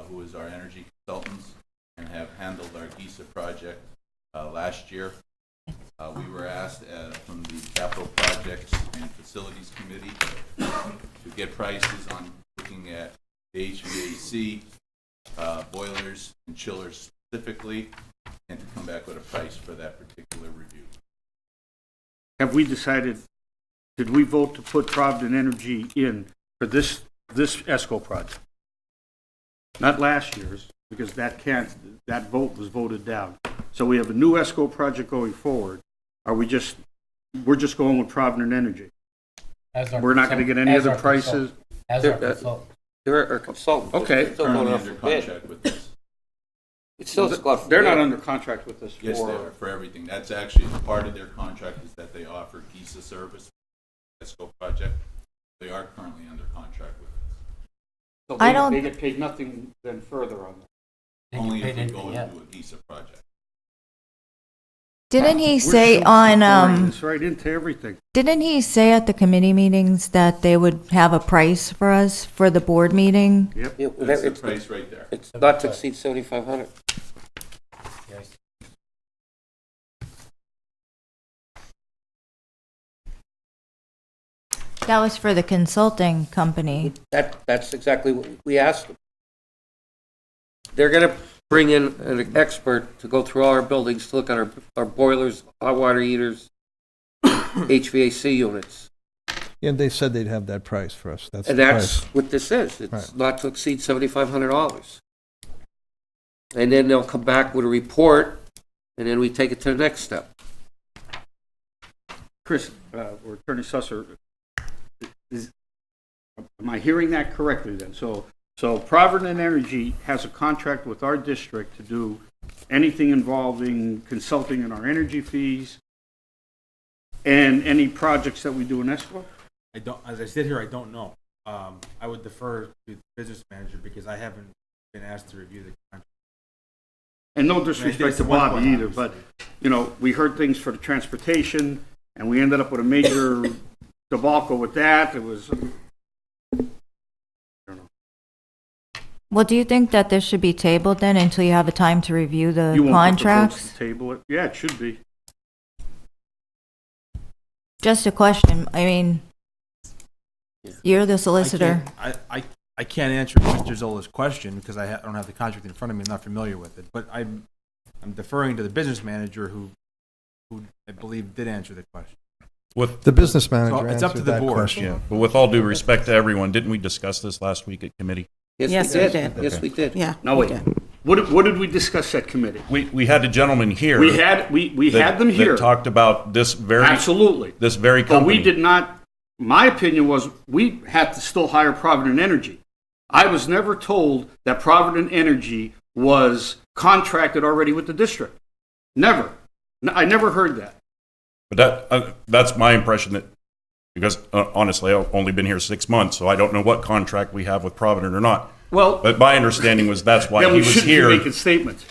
who is our energy consultants, and have handled our GISA project last year. We were asked from the Capital Projects and Facilities Committee to get prices on looking at the HVAC, boilers and chillers specifically, and to come back with a price for that particular review. Have we decided, did we vote to put Provident Energy in for this ESCO project? Not last year's, because that vote was voted down. So we have a new ESCO project going forward. We're just going with Provident Energy. We're not going to get any other prices? As our consultant. They're our consultant. Okay. It's still going Currently off under the bid. contract with this. It's still going off the They're not bid. under contract with us Yes, they are, for, for everything. That's actually part of their contract is that they offer GISA service, ESCO project. They are currently under contract with us. so I don't- they get paid nothing then further on that. Only if we paid go anything yet. into a GISA project. Didn't he We're say so on, pouring this right into everything. didn't he say at the committee meetings that they would have a price for us for the board meeting? Yep. Yeah, That's the it's, price right there. it's not to exceed 7,500. Yes. That was for the consulting company. That's exactly what we asked them. They're going to bring in an expert to go through all our buildings to look at our boilers, hot water heaters, HVAC units. Yeah, they said they'd have that price for us. That's And the that's price. what this is. It's Right. not to exceed $7,500. And then they'll come back with a report, and then we take it to the next step. Chris, or Attorney Susser, am I hearing that correctly then? So Provident Energy has a contract with our district to do anything involving consulting in our energy fees and any projects that we do in ESCO? I don't, as I sit here, I don't know. I would defer to the business manager because I haven't been asked to review the contract. And no disrespect to Bobby either, but, you know, we heard things for the transportation, and we ended up with a major debacle with that. It was, Well, do you think that this should be tabled then until you have a time to review the you won't get the votes contracts? to table it. Yeah, it should be. Just a question. I mean, you're the solicitor. I can't answer Mr. Zola's question because I don't have the contract in front of me. I'm not familiar with it. But I'm deferring to the business manager who I believe did answer the question. With The business manager it's up to answered the that board. question. yeah, but with all due respect to everyone, didn't we discuss this last week at committee? Yes, we did. Yes, we did. Yeah. No, wait. What did we discuss at committee? We had a gentleman here. We had them here. That talked about this very Absolutely. this very But company. we did not, my opinion was, we had to still hire Provident Energy. I was never told that Provident Energy was contracted already with the district. Never. I never heard that. But that's my impression that, because honestly, I've only been here 6 months, so I don't know what contract we have with Provident or not. Well, But my understanding was that's why then he we was shouldn't be here. making statements.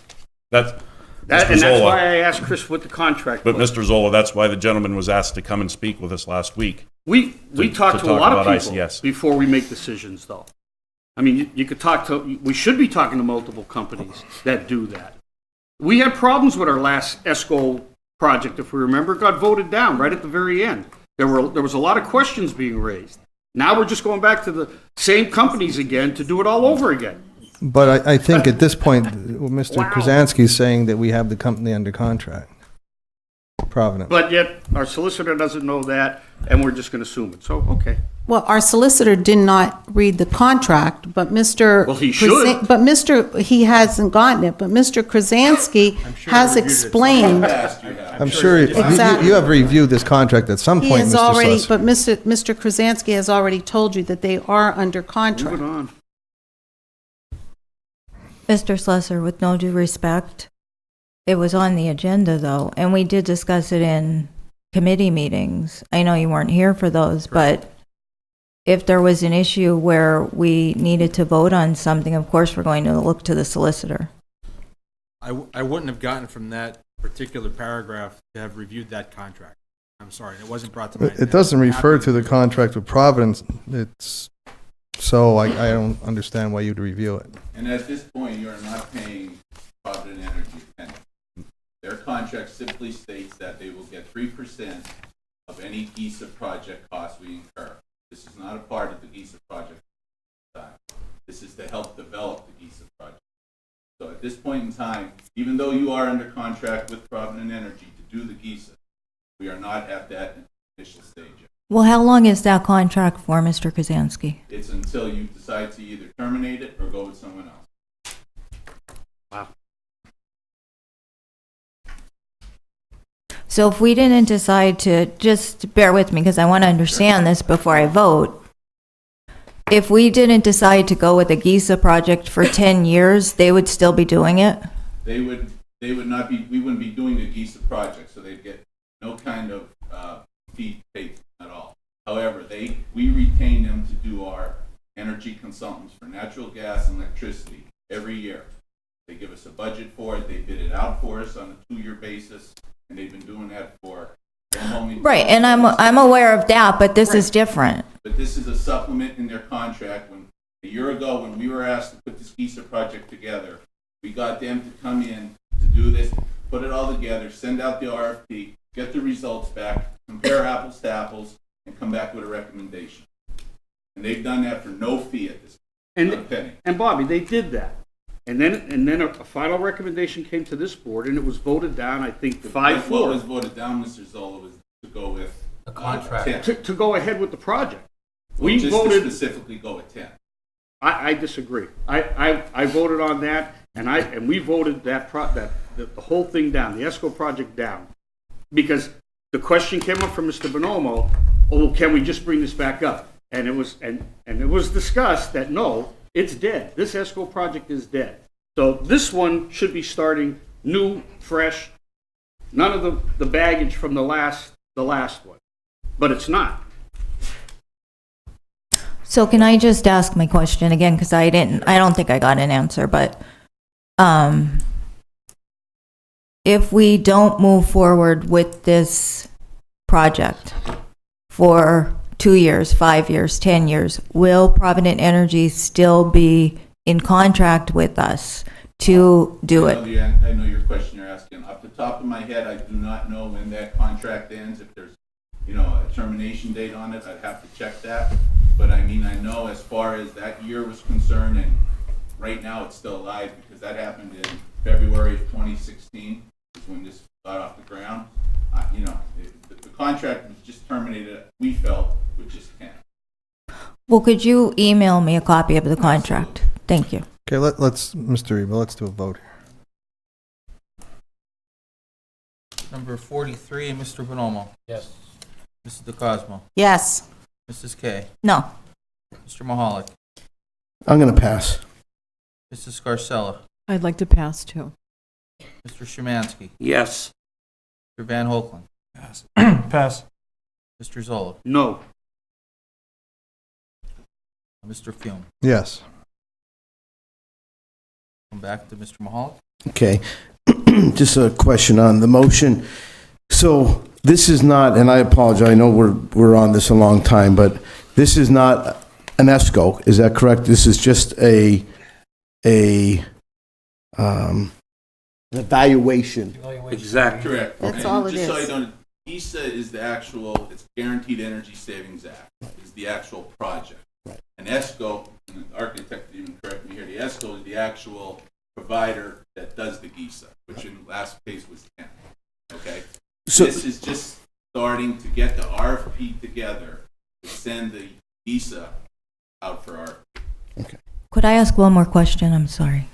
That's And Mr. that's Zola. why I asked Chris what the contract But was. Mr. Zola, that's why the gentleman was asked to come and speak with us last week. We talk to a talk lot of about people ICS. before we make decisions, though. I mean, you could talk to, we should be talking to multiple companies that do that. We had problems with our last ESCO project, if we remember, it got voted down right at the very end. There was a lot of questions being raised. Now we're just going back to the same companies again to do it all over again. But I think at this point, Mr. Krasansky is saying that we have the company under contract. Provident. But yet, our solicitor doesn't know that, and we're just going to assume it. So, okay. Well, our solicitor did not read the contract, but Mr. Well, he should. But he hasn't gotten it, but Mr. Krasansky has explained. I'm sure Exactly. you have reviewed this contract at some He point, has Mr. already, Suss. but Mr. Krasansky has already told you that they are under contract. Moving on. Mr. Slusser, with no due respect, it was on the agenda though, and we did discuss it in committee meetings. I know you weren't here for those, but if there was an issue where we needed to vote on something, of course, we're going to look to the solicitor. I wouldn't have gotten from that particular paragraph to have reviewed that contract. I'm sorry, it wasn't brought to my attention. It doesn't I'm refer happy to the contract with Providence. So I don't understand why you'd review it. And at this point, you are not paying Provident Energy a penny. Their contract simply states that they will get 3% of any GISA project costs we incur. This is not a part of the GISA project. This is to help develop the GISA project. So at this point in time, even though you are under contract with Provident Energy to do the GISA, we are not at that initial stage yet. Well, how long is that contract for, Mr. Kazansky? It's until you decide to either terminate it or go with someone else. Wow. So if we didn't decide to, just bear with me because I want to understand this before I vote. If we didn't decide to go with a GISA project for 10 years, they would still be doing it? They would not be, we wouldn't be doing the GISA project, so they'd get no kind of fee paid at all. However, we retain them to do our energy consultants for natural gas and electricity every year. They give us a budget for it, they bid it out for us on a 2-year basis, and they've been doing that for Right, and I'm aware of that, but this is different. But this is a supplement in their contract. When a year ago, when we were asked to put this GISA project together, we got them to come in to do this, put it all together, send out the RFP, get the results back, compare apples to apples, and come back with a recommendation. And they've done that for no fee at this point, not a penny. And Bobby, they did that. And then a final recommendation came to this board, and it was voted down, I think, 5-4. What was voted down, Mr. Zola, was to go with A contract. 10. To go ahead with the project. Well, We just voted. to specifically go with 10. I disagree. I voted on that, and we voted the whole thing down, the ESCO project down, because the question came up from Mr. Bonomo, oh, can we just bring this back up? And it was discussed that no, it's dead. This ESCO project is dead. So this one should be starting new, fresh, none of the baggage from the last one, but it's not. So can I just ask my question again, because I don't think I got an answer, but if we don't move forward with this project for 2 years, 5 years, 10 years, will Provident Energy still be in contract with us to do it? I know your question you're asking. Off the top of my head, I do not know when that contract ends. If there's, a termination date on it, I'd have to check that. But I mean, I know as far as that year was concerned, and right now it's still alive because that happened in February of 2016 is when this got off the ground. The contract was just terminated, we felt, with just 10. Well, could you email me a copy of the contract? Thank you. Okay, let's, Mr. Reba, let's do a vote here. Number 43, Mr. Bonomo. Yes. Mrs. DeCosmo. Yes. Mrs. K. No. Mr. Mahalik. I'm going to pass. Mrs. Scarcella. I'd like to pass too. Mr. Szymanski. Yes. Mr. Van Hoekelen. Pass. Mr. Zola. No. Mr. Fume. Yes. Come back to Mr. Mahalik. Okay. Just a question on the motion. So this is not, and I apologize, I know we're on this a long time, but this is not an ESCO, is that correct? This is just an evaluation. Exactly. Correct. That's And all it just so is. you know, GISA is the actual, it's Guaranteed Energy Savings Act, is the actual project. Right. And ESCO, and the architect even correct me here, the ESCO is the actual provider that does the GISA, which in the last case was 10. Okay? So- This is just starting to get the RFP together to send the GISA out for RFP. Could I ask one more question? I'm sorry.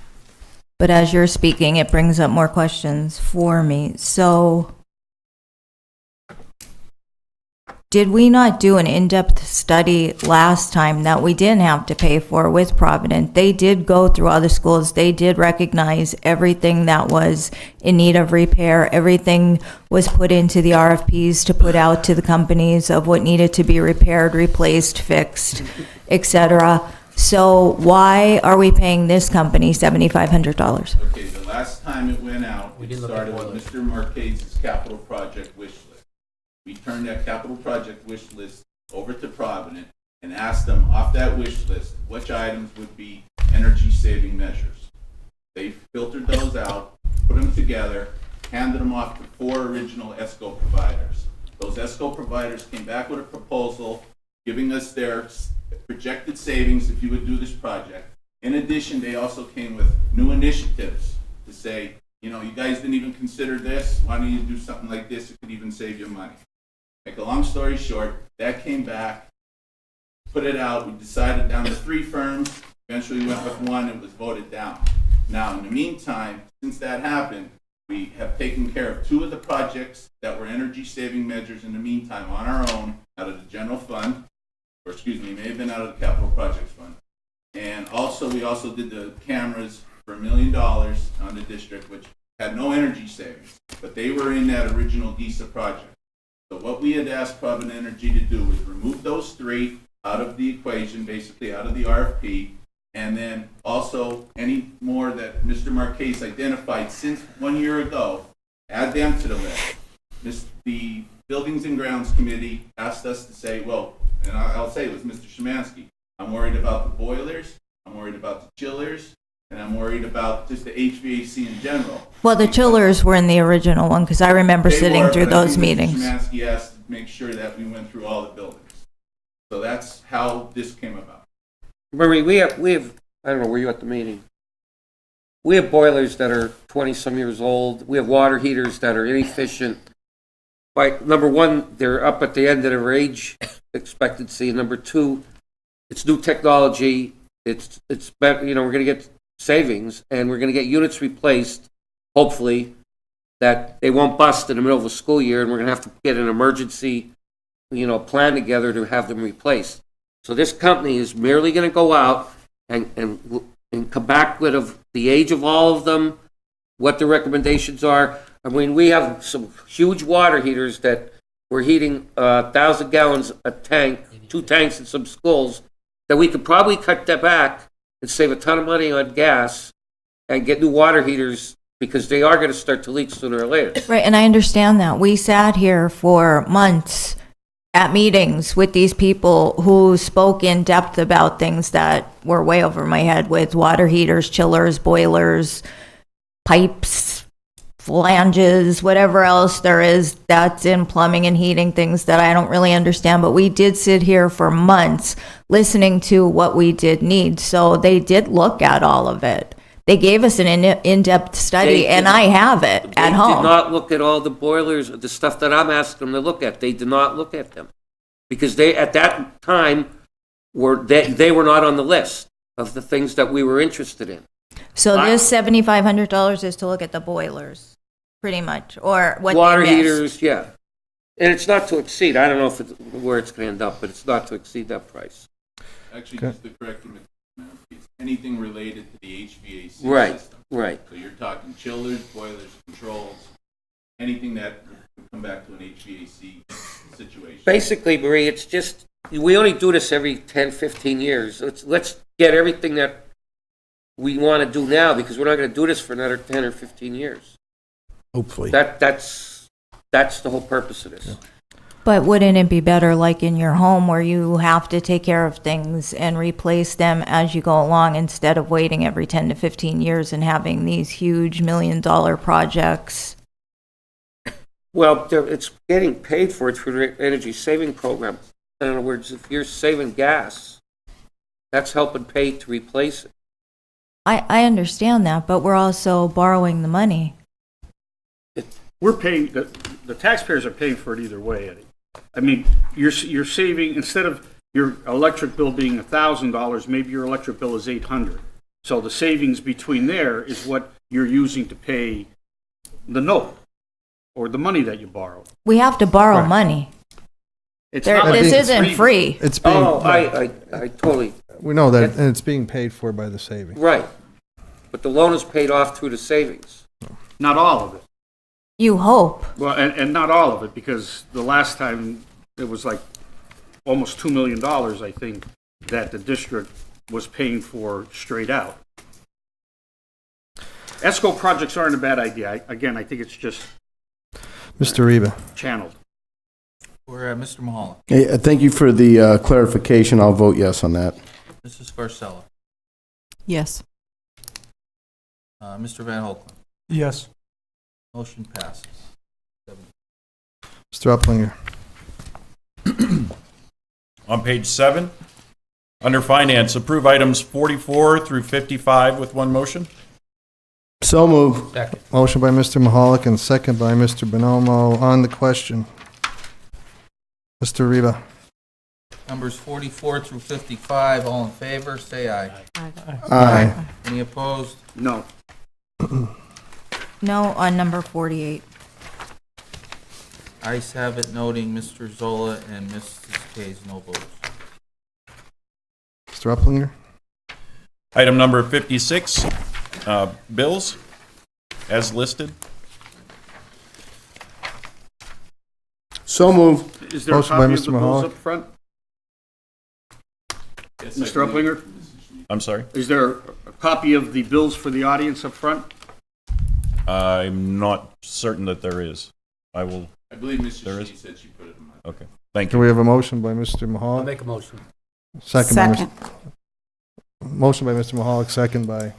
But as you're speaking, it brings up more questions for me. So, did we not do an in-depth study last time that we didn't have to pay for with Provident? They did go through other schools. They did recognize everything that was in need of repair. Everything was put into the RFPs to put out to the companies of what needed to be repaired, replaced, fixed, etc. So why are we paying this company $7,500? Okay, the last time it went out, it started with Mr. Marquez's capital project wish list. We turned that capital project wish list over to Provident and asked them off that wish list which items would be energy saving measures. They filtered those out, put them together, handed them off to 4 original ESCO providers. Those ESCO providers came back with a proposal giving us their projected savings if you would do this project. In addition, they also came with new initiatives to say, you know, you guys didn't even consider this. Why don't you do something like this? It could even save you money. Make a long story short, that came back, put it out. We decided down to 3 firms. Eventually we went with 1. It was voted down. Now, in the meantime, since that happened, we have taken care of 2 of the projects that were energy saving measures in the meantime on our own out of the general fund, or excuse me, may have been out of the capital projects fund. And also, we also did the cameras for $1 million on the district, which had no energy savings, but they were in that original DISA project. So what we had asked Provident Energy to do was remove those 3 out of the equation, basically out of the RFP, and then also any more that Mr. Marquez identified since 1 year ago, add them to the list. The Buildings and Grounds Committee asked us to say, well, and I'll say it was Mr. Szymanski, I'm worried about the boilers, I'm worried about the chillers, and I'm worried about just the HVAC in general. Well, the chillers were in the original one, because I remember They sitting were, through but I those think Mr. meetings. Szymanski asked to make sure that we went through all the buildings. So that's how this came about. Marie, we have, I don't know, were you at the meeting? We have boilers that are 20-some years old. We have water heaters that are inefficient. Like, number one, they're up at the end of their age expectancy. Number two, it's new technology. It's better, you know, we're going to get savings, and we're going to get units replaced, hopefully, that they won't bust in the middle of a school year, and we're going to have to get an emergency, you know, plan together to have them replaced. So this company is merely going to go out and come back with the age of all of them, what the recommendations are. I mean, we have some huge water heaters that we're heating 1,000 gallons a tank, 2 tanks in some schools, that we could probably cut that back and save a ton of money on gas and get new water heaters, because they are going to start to leak sooner or later. Right, and I understand that. We sat here for months at meetings with these people who spoke in depth about things that were way over my head, with water heaters, chillers, boilers, pipes, flanges, whatever else there is that's in plumbing and heating, things that I don't really understand. But we did sit here for months listening to what we did need. So they did look at all of it. They gave us an in-depth study, and I have it at home. They did not look at all the boilers, the stuff that I'm asking them to look at. They did not look at them, because they, at that time, they were not on the list of the things that we were interested in. So this $7,500 is to look at the boilers, pretty much, or what Water they missed. heaters, yeah. And it's not to exceed, I don't know where it's going to end up, but it's not to exceed that price. Actually, just to correct you, anything related to the HVAC system. Right. So you're talking chillers, boilers, controls, anything that would come back to an HVAC situation. Basically, Marie, it's just, we only do this every 10, 15 years. Let's get everything that we want to do now, because we're not going to do this for another 10 or 15 years. Hopefully. That's the whole purpose of this. Yeah. But wouldn't it be better, like in your home, where you have to take care of things and replace them as you go along, instead of waiting every 10 to 15 years and having these huge $1 million projects? Well, it's getting paid for. It's for the energy saving program. In other words, if you're saving gas, that's helping pay to replace it. I understand that, but we're also borrowing the money. We're paying, the taxpayers are paying for it either way, Eddie. I mean, you're saving, instead of your electric bill being $1,000, maybe your electric bill is $800. So the savings between there is what you're using to pay the note, or the money that you borrow. We have to borrow money. It's not like This it's isn't free. It's being, I totally, we know that, and it's being paid for by the savings. right. But the loan is paid off through the savings. Not all of it. You hope. Well, and not all of it, because the last time it was like almost $2 million, I think, that the district was paying for straight out. ESCO projects aren't a bad idea. Again, I think it's just Mr. Reba. channeled. We're Mr. Mahala. Hey, thank you for the clarification. I'll vote yes on that. Mrs. Scarcella. Yes. Mr. Van Holten. Yes. Motion passes. Mr. Uplinger. On page 7, Under Finance, approve items 44 through 55 with one motion. So moved. Second. Motion by Mr. Mahalik and second by Mr. Bonomo. On the question, Mr. Reba. Numbers 44 through 55, all in favor, say aye. Aye. Any opposed? No. No on number 48. Ayes have it, noting Mr. Zola and Mrs. K's no votes. Mr. Uplinger. Item number 56, bills as listed. So moved. Is there a Motion by copy of Mr. the bills Mahalik. up front? Yes, I Mr. believe- Uplinger? I'm sorry. Is there a copy of the bills for the audience up front? I'm not certain that there is. I will, I believe There Mrs. is? Shi said she put it in my. okay. Thank Do you. we have a motion by Mr. I'll Mahalik? make a motion. Second by Second. Motion by Mr. Mahalik, second by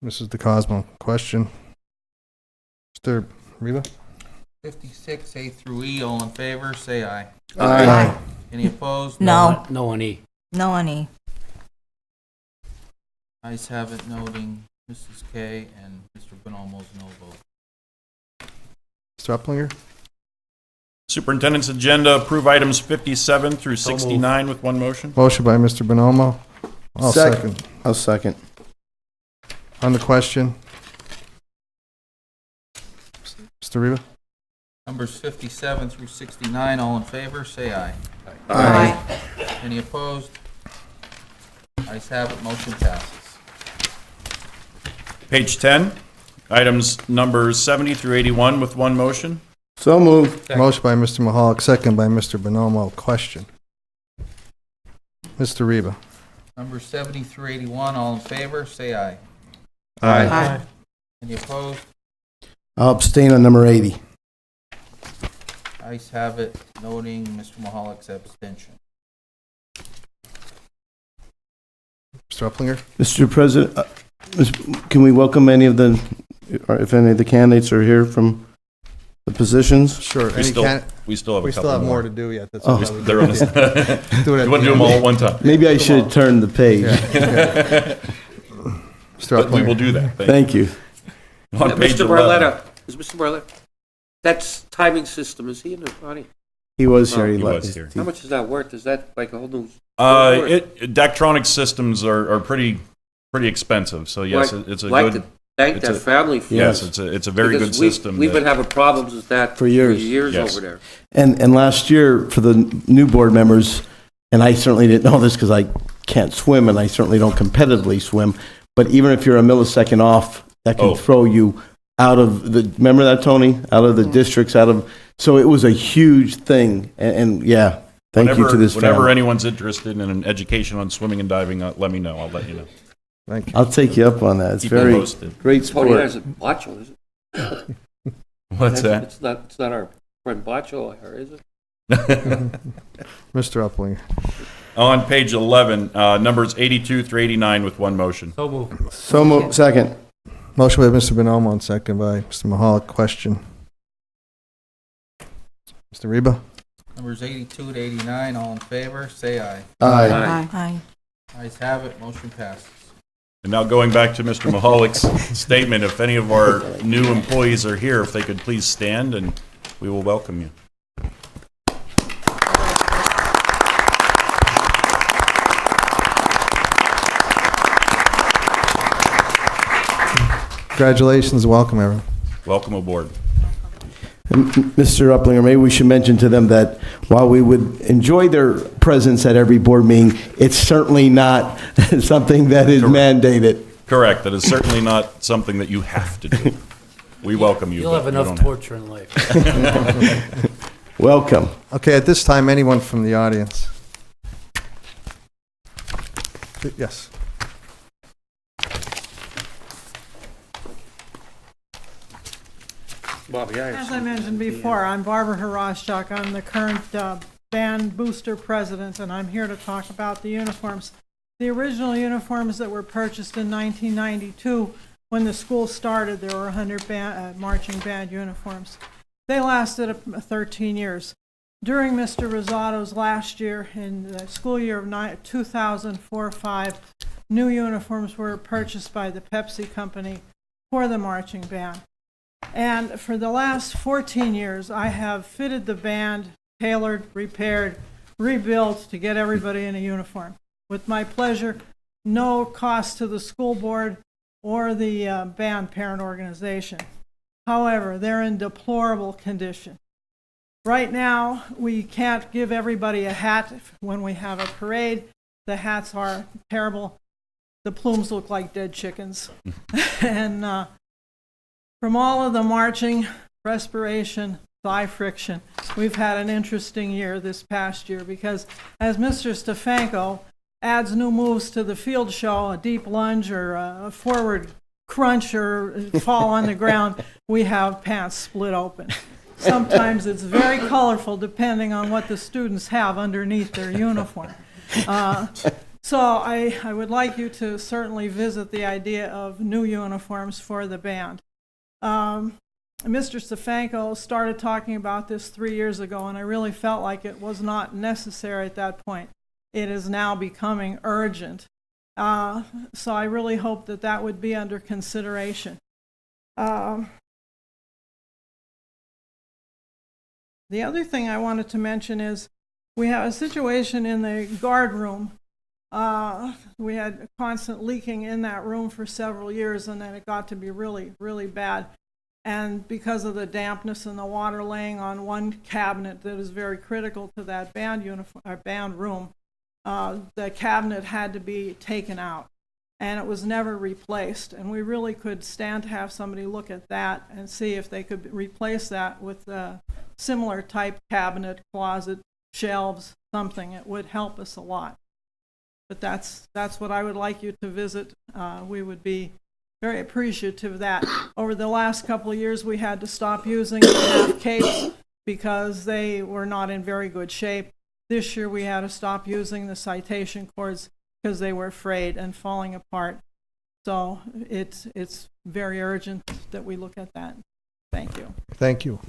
Mrs. DeCosmo. Question. Mr. Reba? 56, A through E, all in favor, say aye. Aye. Any opposed? No. No on E. No on E. Ayes have it, noting Mrs. K and Mr. Bonomo's no vote. Mr. Uplinger? Superintendent's agenda, approve items 57 through So moved. 69 with one motion. Motion by Mr. Bonomo. I'll second. I'll second. On the question. Mr. Reba? Numbers 57 through 69, all in favor, say aye. Aye. Any opposed? Ayes have it, motion passes. Page 10, items numbers 70 through 81 with one motion. So moved. Motion by Mr. Mahalik, second by Mr. Bonomo. Question. Mr. Reba? Numbers 70 through 81, all in favor, say aye. Aye. Any opposed? I'll abstain on number 80. Ayes have it, noting Mr. Mahalik's abstention. Mr. Uplinger? Mr. President, can we welcome any of the, or if any of the candidates are here from the positions? Sure. We still have a We couple still have more more. to do yet. That's Oh. why we They're on do it at You the want to do end. them all at one time? Maybe I should have turned the page. Mr. But we will Uplinger? do that. Thank you. On page Mr. 11. Barletta, is Mr. Barletta, that's timing system, is he in the audience? He was here. He left. was here. How much is that worth? Is that like a whole new? Daktronic systems are pretty expensive, so yes, it's a Like good. to thank it's that a- family for Yes, it's a very good because we- system. We've that- been having problems with that For years. Yes. over there. And last year, for the new board members, and I certainly didn't know this because I can't swim and I certainly don't competitively swim, but even if you're a millisecond off, that can Oh. throw you out of the, remember that, Tony? Out of the districts, so it was a huge thing. And yeah, thank you to this Whenever family. anyone's interested in an education on swimming and diving, let me know. I'll let you know. Thank you. I'll take you up on that. It's Keep me very posted. great Tony sport. has a Bacho, is it? What's that? It's not our friend Bacho, is it? Mr. Uplinger? On page 11, numbers 82 through 89 with one motion. So moved. So moved. Second. Motion by Mr. Bonomo and second by Mr. Mahalik. Question. Mr. Reba? Numbers 82 to 89, all in favor, say aye. Aye. Aye. Ayes have it, motion passes. And now going back to Mr. Mahalik's statement, if any of our new employees are here, if they could please stand and we will welcome you. Congratulations. Welcome, everyone. Welcome aboard. And Mr. Uplinger, maybe we should mention to them that while we would enjoy their presence at every board meeting, it's certainly not something that is mandated. Correct. That is certainly not something that you have to do. We welcome you. You'll but have you enough don't have torture in life. Welcome. Okay, at this time, anyone from the audience? Yes. Bobby, As I mentioned before, I'm Barbara Hroszczak. I'm the current band booster president, and I'm here to talk about the uniforms. The original uniforms that were purchased in 1992, when the school started, there were 100 marching band uniforms. They lasted 13 years. during Mr. Rosato's last year, in the school year of 2004-05, new uniforms were purchased by the Pepsi Company for the marching band. And for the last 14 years, I have fitted the band, tailored, repaired, rebuilt to get everybody in a uniform. With my pleasure, no cost to the school board or the band parent organization. However, they're in deplorable condition. Right now, we can't give everybody a hat when we have a parade. The hats are terrible. The plumes look like dead chickens. And from all of the marching, respiration, thigh friction, we've had an interesting year this past year because as Mr. Stefanko adds new moves to the field show, a deep lunge or a forward crunch or fall on the ground, we have pants split open. Sometimes it's very colorful depending on what the students have underneath their uniform. So I would like you to certainly visit the idea of new uniforms for the band. Mr. Stefanko started talking about this 3 years ago, and I really felt like it was not necessary at that point. It is now becoming urgent. So I really hope that that would be under consideration. The other thing I wanted to mention is we have a situation in the guard room. We had constant leaking in that room for several years, and then it got to be really, really bad. And because of the dampness and the water laying on one cabinet that is very critical to that band room, the cabinet had to be taken out, and it was never replaced. And we really could stand to have somebody look at that and see if they could replace that with a similar type cabinet, closet, shelves, something. It would help us a lot. But that's what I would like you to visit. We would be very appreciative of that. Over the last couple of years, we had to stop using the half capes because they were not in very good shape. This year, we had to stop using the citation cords because they were frayed and falling apart. So it's very urgent that we look at that. Thank you. Thank you.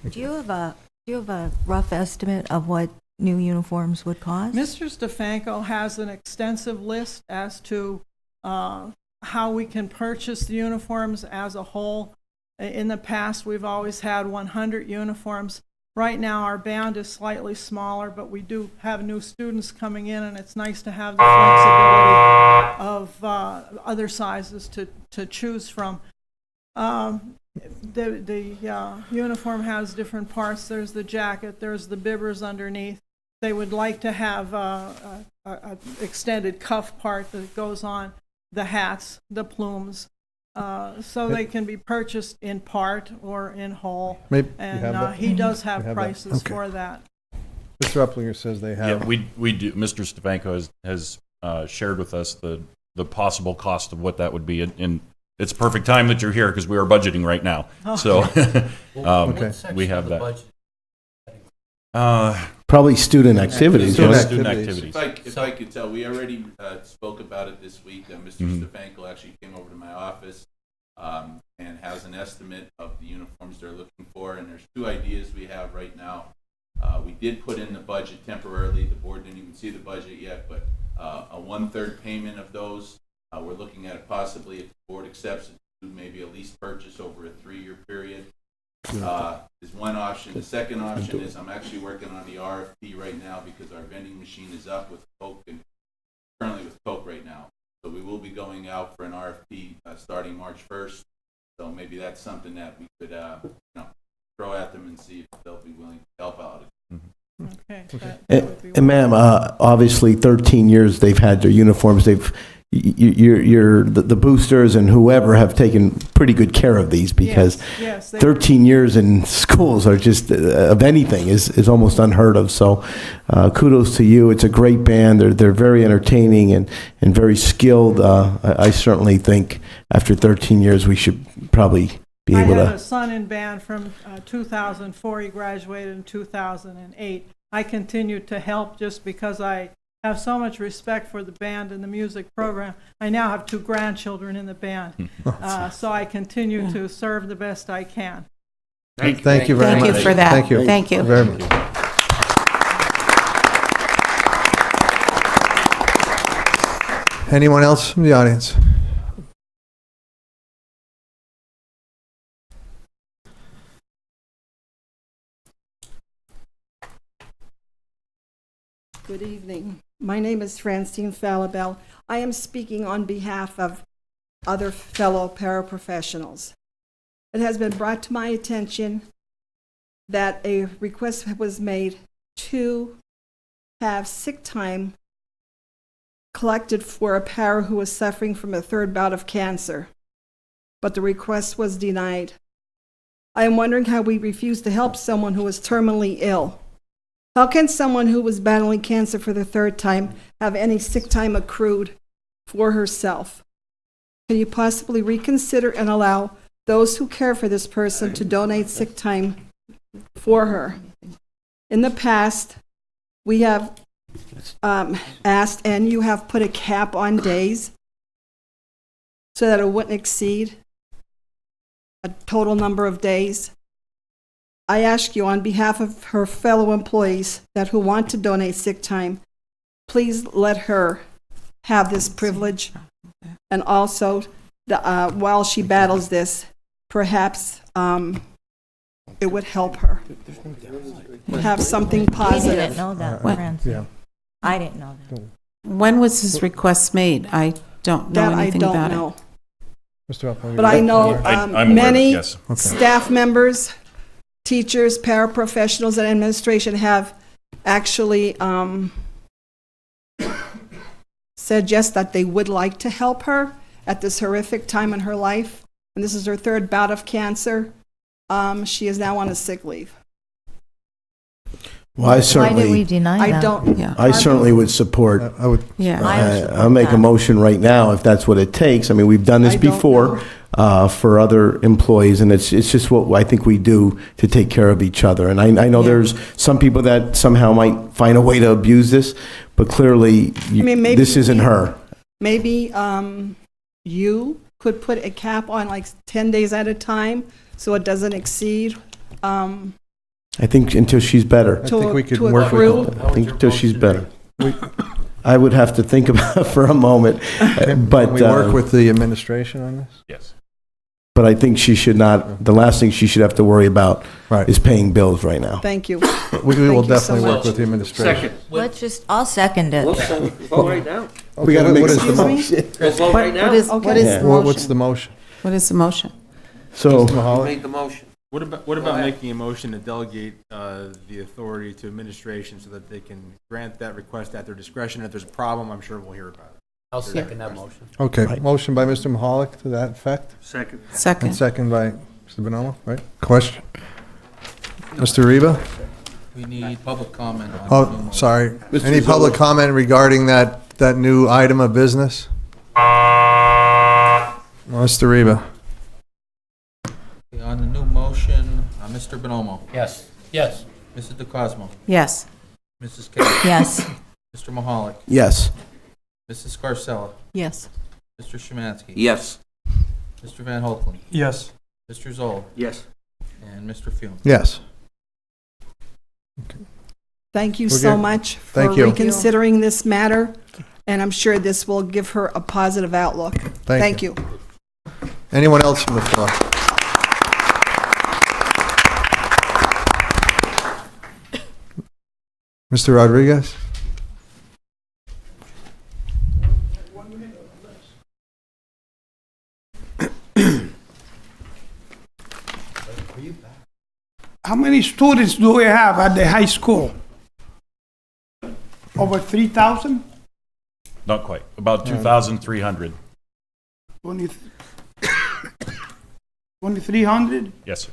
Do you have a rough estimate of what new uniforms would cost? Mr. Stefanko has an extensive list as to how we can purchase the uniforms as a whole. In the past, we've always had 100 uniforms. Right now, our band is slightly smaller, but we do have new students coming in, and it's nice to have the flexibility of other sizes to choose from. The uniform has different parts. There's the jacket, there's the bibbers underneath. They would like to have a extended cuff part that goes on the hats, the plumes, so they can be purchased in part or in whole. Maybe you And have that? he does have We have that. prices Okay. for that. Mr. Upplinger says they have. Yeah, we do. Mr. Stefanko has shared with us the possible cost of what that would be, and it's perfect time that you're here because we are budgeting right now. So we have that. Probably student activities. Student right? activities. If I could tell, we already spoke about it this week. Mr. Stefanko actually came over to my office and has an estimate of the uniforms they're looking for. And there's two ideas we have right now. We did put in the budget temporarily. The board didn't even see the budget yet, but a 1/3 payment of those. We're looking at it possibly, if the board accepts it, to maybe a lease purchase over a 3-year period. Is one option. The second option is I'm actually working on the RFP right now because our vending machine is up with Coke and currently with Coke right now. So we will be going out for an RFP starting March 1st. So maybe that's something that we could throw at them and see if they'll be willing to help out. Okay. That would be And ma'am, obviously 13 years they've had their uniforms. The boosters and whoever have taken pretty good care of these because Yes, 13 years in schools are just of anything is almost unheard of. So kudos to you. It's a great band. They're very entertaining and very skilled. I certainly think after 13 years we should probably be able I have to. a son in band from 2004. He graduated in 2008. I continue to help just because I have so much respect for the band and the music program. I now have 2 grandchildren in the band, so I continue to serve the best I can. Thank you very much. Thank you for that. Thank you. Thank you. Very much. Anyone else from the audience? Good evening. My name is Francine Falabelle. I am speaking on behalf of other fellow paraprofessionals. It has been brought to my attention that a request was made to have sick time collected for a para who was suffering from a third bout of cancer, but the request was denied. I am wondering how we refuse to help someone who is terminally ill. How can someone who was battling cancer for the third time have any sick time accrued for herself? Can you possibly reconsider and allow those who care for this person to donate sick time for her? In the past, we have asked, and you have put a cap on days so that it wouldn't exceed a total number of days. I ask you on behalf of her fellow employees that who want to donate sick time, please let her have this privilege. And also, while she battles this, perhaps it would help her have something We positive. didn't know that, Francine. I didn't know that. When was this request made? I don't know That I anything don't about know. Mr. Upland, But I know I'm aware of it, many yes. Okay. staff members, teachers, paraprofessionals, and administration have actually said yes, that they would like to help her at this horrific time in her life. And this is her third bout of cancer. She is now on a sick leave. Well, I Why did we certainly, deny I that? don't. Yeah. I certainly would support. I would, Yeah. I would support I'll make a that. motion right now if that's what it takes. I mean, we've done this I don't before for other employees, and it's just what I think we do to take care of each other. And I know there's some people that somehow might find a way to abuse this, but clearly maybe this isn't her. Maybe you could put a cap on like 10 days at a time so it doesn't exceed. I think until she's better. I think we could to work accrue. with I think until she's better. I would have to think about it for a moment, but Can we work with the administration on this? Yes. but I think she should not. The last thing she should have to worry about Right. is paying bills right now. Thank you. We Thank will you so definitely work much. with the administration. Second. Let's just, I'll second it. We'll vote right now. We got to make what is some the motion. We'll vote right now. What is Okay. the Yeah. What's motion? the motion? What is the motion? So Who Mahalik? made the motion? What about making a motion to delegate the authority to administration so that they can grant that request at their discretion? If there's a problem, I'm sure we'll hear about it. I'll second that motion. Okay, motion by Mr. Mahalik to that effect, Second. and Second. second by Mr. Bonomo, right? Question? Mr. Reba? We need public comment on. Oh, sorry. Mr. Any public Zola. comment regarding that new item of business? Mr. Reba? Okay, on the new motion, Mr. Bonomo, Yes, yes. Mrs. DeCosmo, Yes. Mrs. Kelly, Yes. Mr. Mahalik, yes, Mrs. Scarcella, Yes. Mr. Szymanski. Yes. Mr. Van Hoekelen, Yes. Mr. Zoll, Yes. and Mr. Fume. Yes. Thank you We're so good. much for Thank you. reconsidering this matter, and I'm sure this will give her a positive outlook. Thank you. Anyone else from the floor? Mr. Rodriguez? How many students do we have at the high school? Over 3,000? Not quite. About 2,300. 2,300? Yes, sir.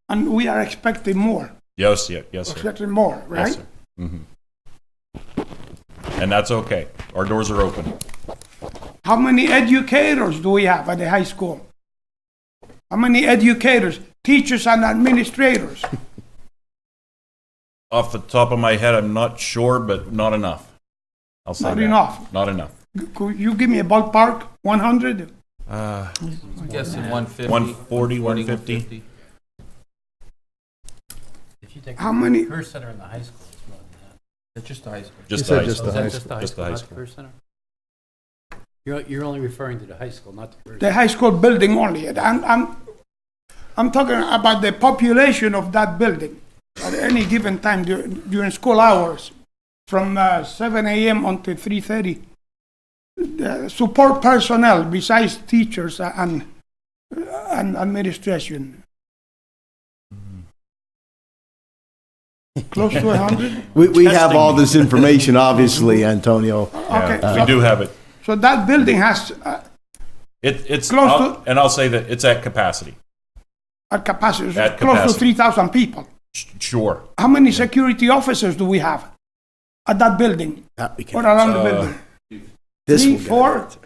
And we are expecting more, Yes, yeah, yes, sir. expecting more, Yes, right? sir. Mhm. And that's okay. Our doors are open. How many educators do we have at the high school? How many educators, teachers and administrators? Off the top of my head, I'm not sure, but not enough. I'll say Not that. enough. Not enough. Could you give me a ballpark, 100? I'm guessing 150. 140, 150. If you take How many- the Career Center in the high school, it's more than that. It's just the high school. Just said the high just school. the Is high that just the high Just the school, high not the school. Career Center? You're only referring to the high school, not the. The high school building only. And I'm talking about the population of that building at any given time during school hours, from 7 a.m. until 3:30. The support personnel besides teachers and administration. Close to 100. We have all this information, obviously, Antonio. Okay, We do have it. So that building has It's Close to- and I'll say that it's at capacity. a capacity At close to capacity. 3,000 people. Sure. How many security officers do we have at that building or around the building? This Three, will get four? it.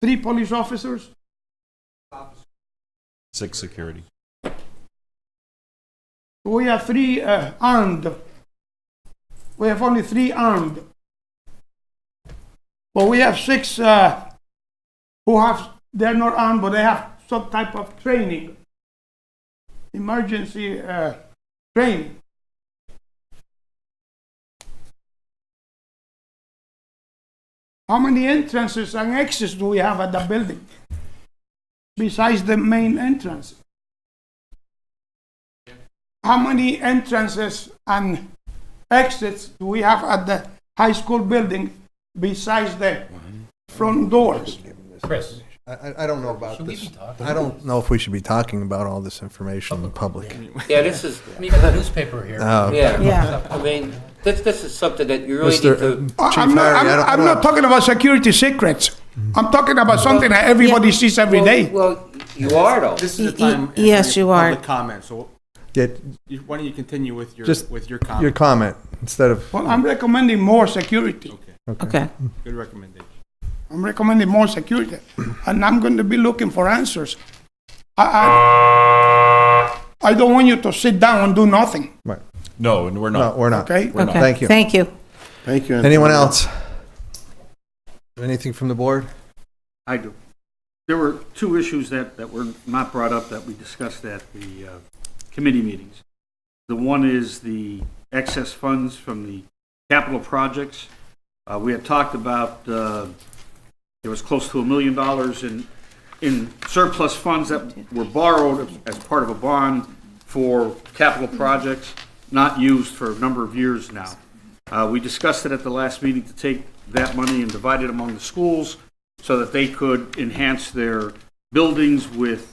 3 police officers? 6 security. We have 3 armed. We have only 3 armed. But we have 6 they're not armed, but they have some type of training. Emergency training. How many entrances and exits do we have at the building? Besides the main entrance? How many entrances and exits do we have at the high school building besides the front doors? Chris, I don't know about should we this. be talking? I don't know if we should be talking about all this information in public. Yeah, this is, You got the newspaper here. yeah. Yeah. I mean, this is something that you really Mr. need to. Chief Harry, I'm not talking about security secrets. I'm talking about something that everybody sees every day. Well, you are though. This is the time. Yes, for you your are. public comment, so Yeah, why don't you continue with your, just with your your comment? comment instead of, Well, I'm recommending more security. Okay. Good recommendation. I'm recommending more security, and I'm going to be looking for answers. I don't want you to sit down and do nothing. right. No, and we're No, not. we're not. Okay. We're not. Okay. Thank you. Thank you. Thank you, Antonio. Anyone else? Anything from the board? I do. There were 2 issues that were not brought up that we discussed at the committee meetings. The one is the excess funds from the capital projects. We had talked about, there was close to $1 million in surplus funds that were borrowed as part of a bond for capital projects, not used for a number of years now. We discussed it at the last meeting to take that money and divide it among the schools so that they could enhance their buildings with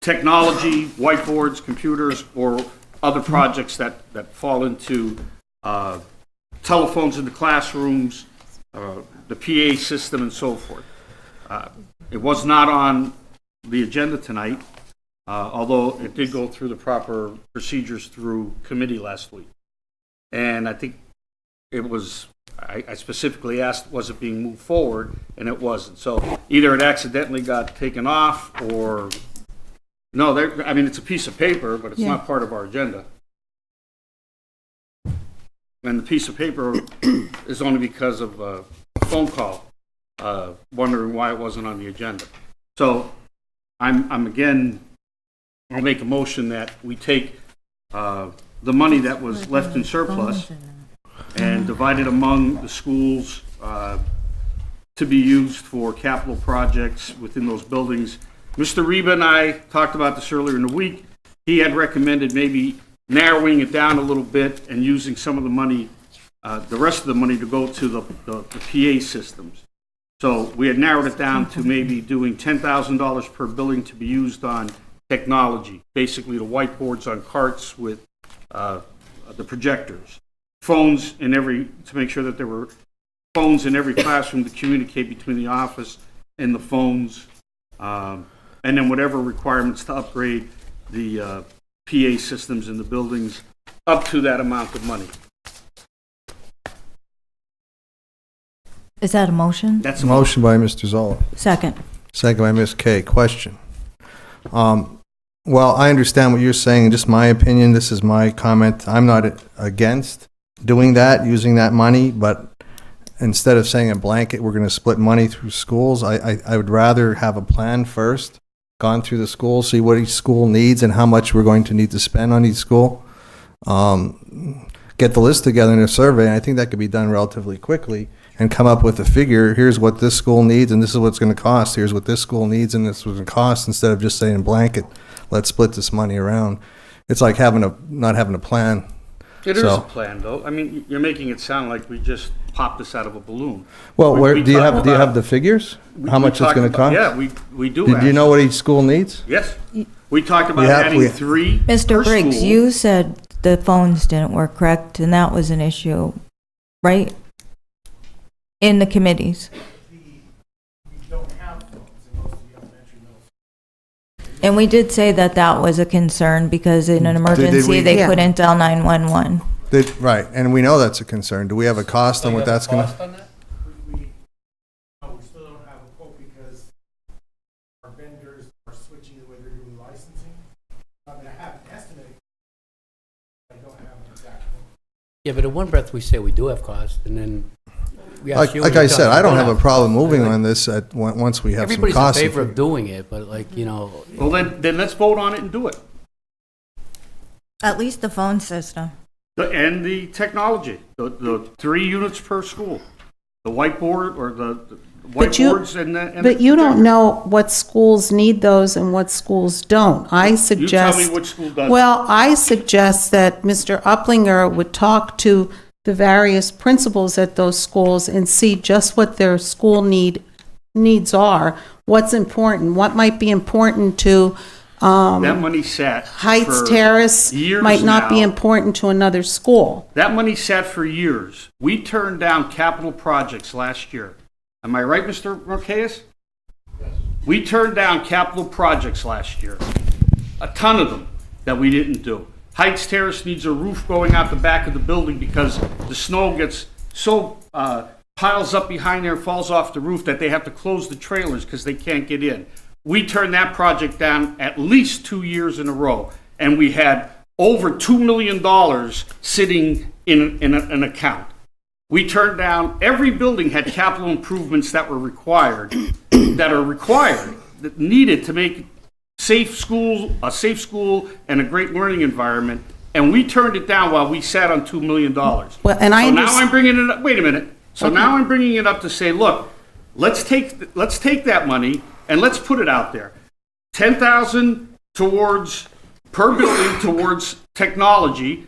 technology, whiteboards, computers, or other projects that fall into telephones in the classrooms, the PA system, and so forth. It was not on the agenda tonight, although it did go through the proper procedures through committee last week. And I think it was, I specifically asked, was it being moved forward? And it wasn't. So either it accidentally got taken off or, no, I mean, it's a piece of paper, but it's not part of our agenda. And the piece of paper is only because of a phone call, wondering why it wasn't on the agenda. So I'm again, I'll make a motion that we take the money that was left in surplus and divide it among the schools to be used for capital projects within those buildings. Mr. Reba and I talked about this earlier in the week. He had recommended maybe narrowing it down a little bit and using some of the money, the rest of the money, to go to the PA systems. So we had narrowed it down to maybe doing $10,000 per building to be used on technology, basically the whiteboards on carts with the projectors, phones in to make sure that there were phones in every classroom to communicate between the office and the phones, and then whatever requirements to upgrade the PA systems in the buildings up to that amount of money. Is that a motion? That's a Motion by Mr. Zoll. Second. Second by Ms. Kay. Question. Well, I understand what you're saying. Just my opinion, this is my comment. I'm not against doing that, using that money, but instead of saying a blanket, we're going to split money through schools, I would rather have a plan first, gone through the school, see what each school needs and how much we're going to need to spend on each school. get the list together in a survey, and I think that could be done relatively quickly, and come up with a figure, here's what this school needs, and this is what it's gonna cost, here's what this school needs, and this is what it's gonna cost, instead of just saying blanket, let's split this money around. It's like not having a plan. It is a So- plan, though. I mean, you're making it sound like we just popped this out of a balloon. Well, We- where, we do you talked have about- the figures? we- How we much it's talked gonna about- cost? Yeah, we do. Do you actually. know what each school needs? Yes. We talked about We have- adding we- 3 per Mr. Briggs, school. you said the phones didn't work, correct? And that was an issue, right? In the committees. And we did say that that was a concern because in an emergency, we- they Yeah. couldn't dial 911. Right, and we know that's a concern. Do we have a cost on what that's gonna? We still don't have a quote because our vendors are switching the way they're doing licensing. I mean, I have an estimate. I don't have an exact quote. Yeah, but in one breath, we say we do have cost, and then we ask Like, you. like and I you tell said, us I don't we have a have. problem moving on this once we have some Everybody's in costs. favor of doing it, but like, you know. Well, then let's vote on it and do it. At least the phone system. And the technology, the 3 units per school, the whiteboard or the But you- whiteboards and the. But you don't know what schools need those and what schools don't. I You suggest. tell me which school does. Well, I suggest that Mr. Uplinger would talk to the various principals at those schools and see just what their school needs are, what's important, what might be important to, That money sat. Heights for Terrace years might not be now. important to another school. That money sat for years. We turned down capital projects last year. Am I right, Mr. Marquez? We turned down capital projects last year. A ton of them that we didn't do. Heights Terrace needs a roof going out the back of the building because the snow gets so piles up behind there, falls off the roof that they have to close the trailers because they can't get in. We turned that project down at least 2 years in a row, and we had over $2 million sitting in an account. We turned down, every building had capital improvements that were required, that needed to make a safe school and a great learning environment, and we turned it down while we sat on $2 million. Well, and I So now understand. I'm bringing it up, wait a minute. So now I'm bringing it up to say, look, let's take that money and let's put it out there. 10,000 per building towards technology,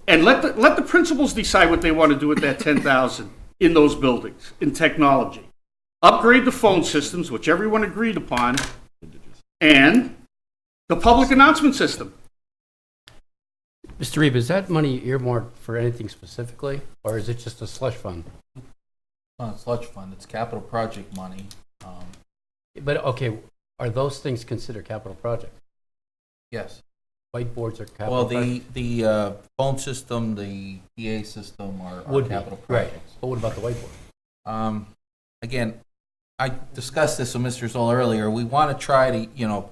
and let the principals decide what they want to do with that 10,000 in those buildings, in technology. Upgrade the phone systems, which everyone agreed upon, and the public announcement system. Mr. Reeb, is that money earmarked for anything specifically, or is it just a slush fund? Not a sludge fund, it's capital project money. But, okay, are those things considered capital projects? Yes. Whiteboards are capital Well, projects? the phone system, the PA system are Would be, capital right. projects. But what about the whiteboard? Again, I discussed this with Mr. Zoll earlier. We want to try to,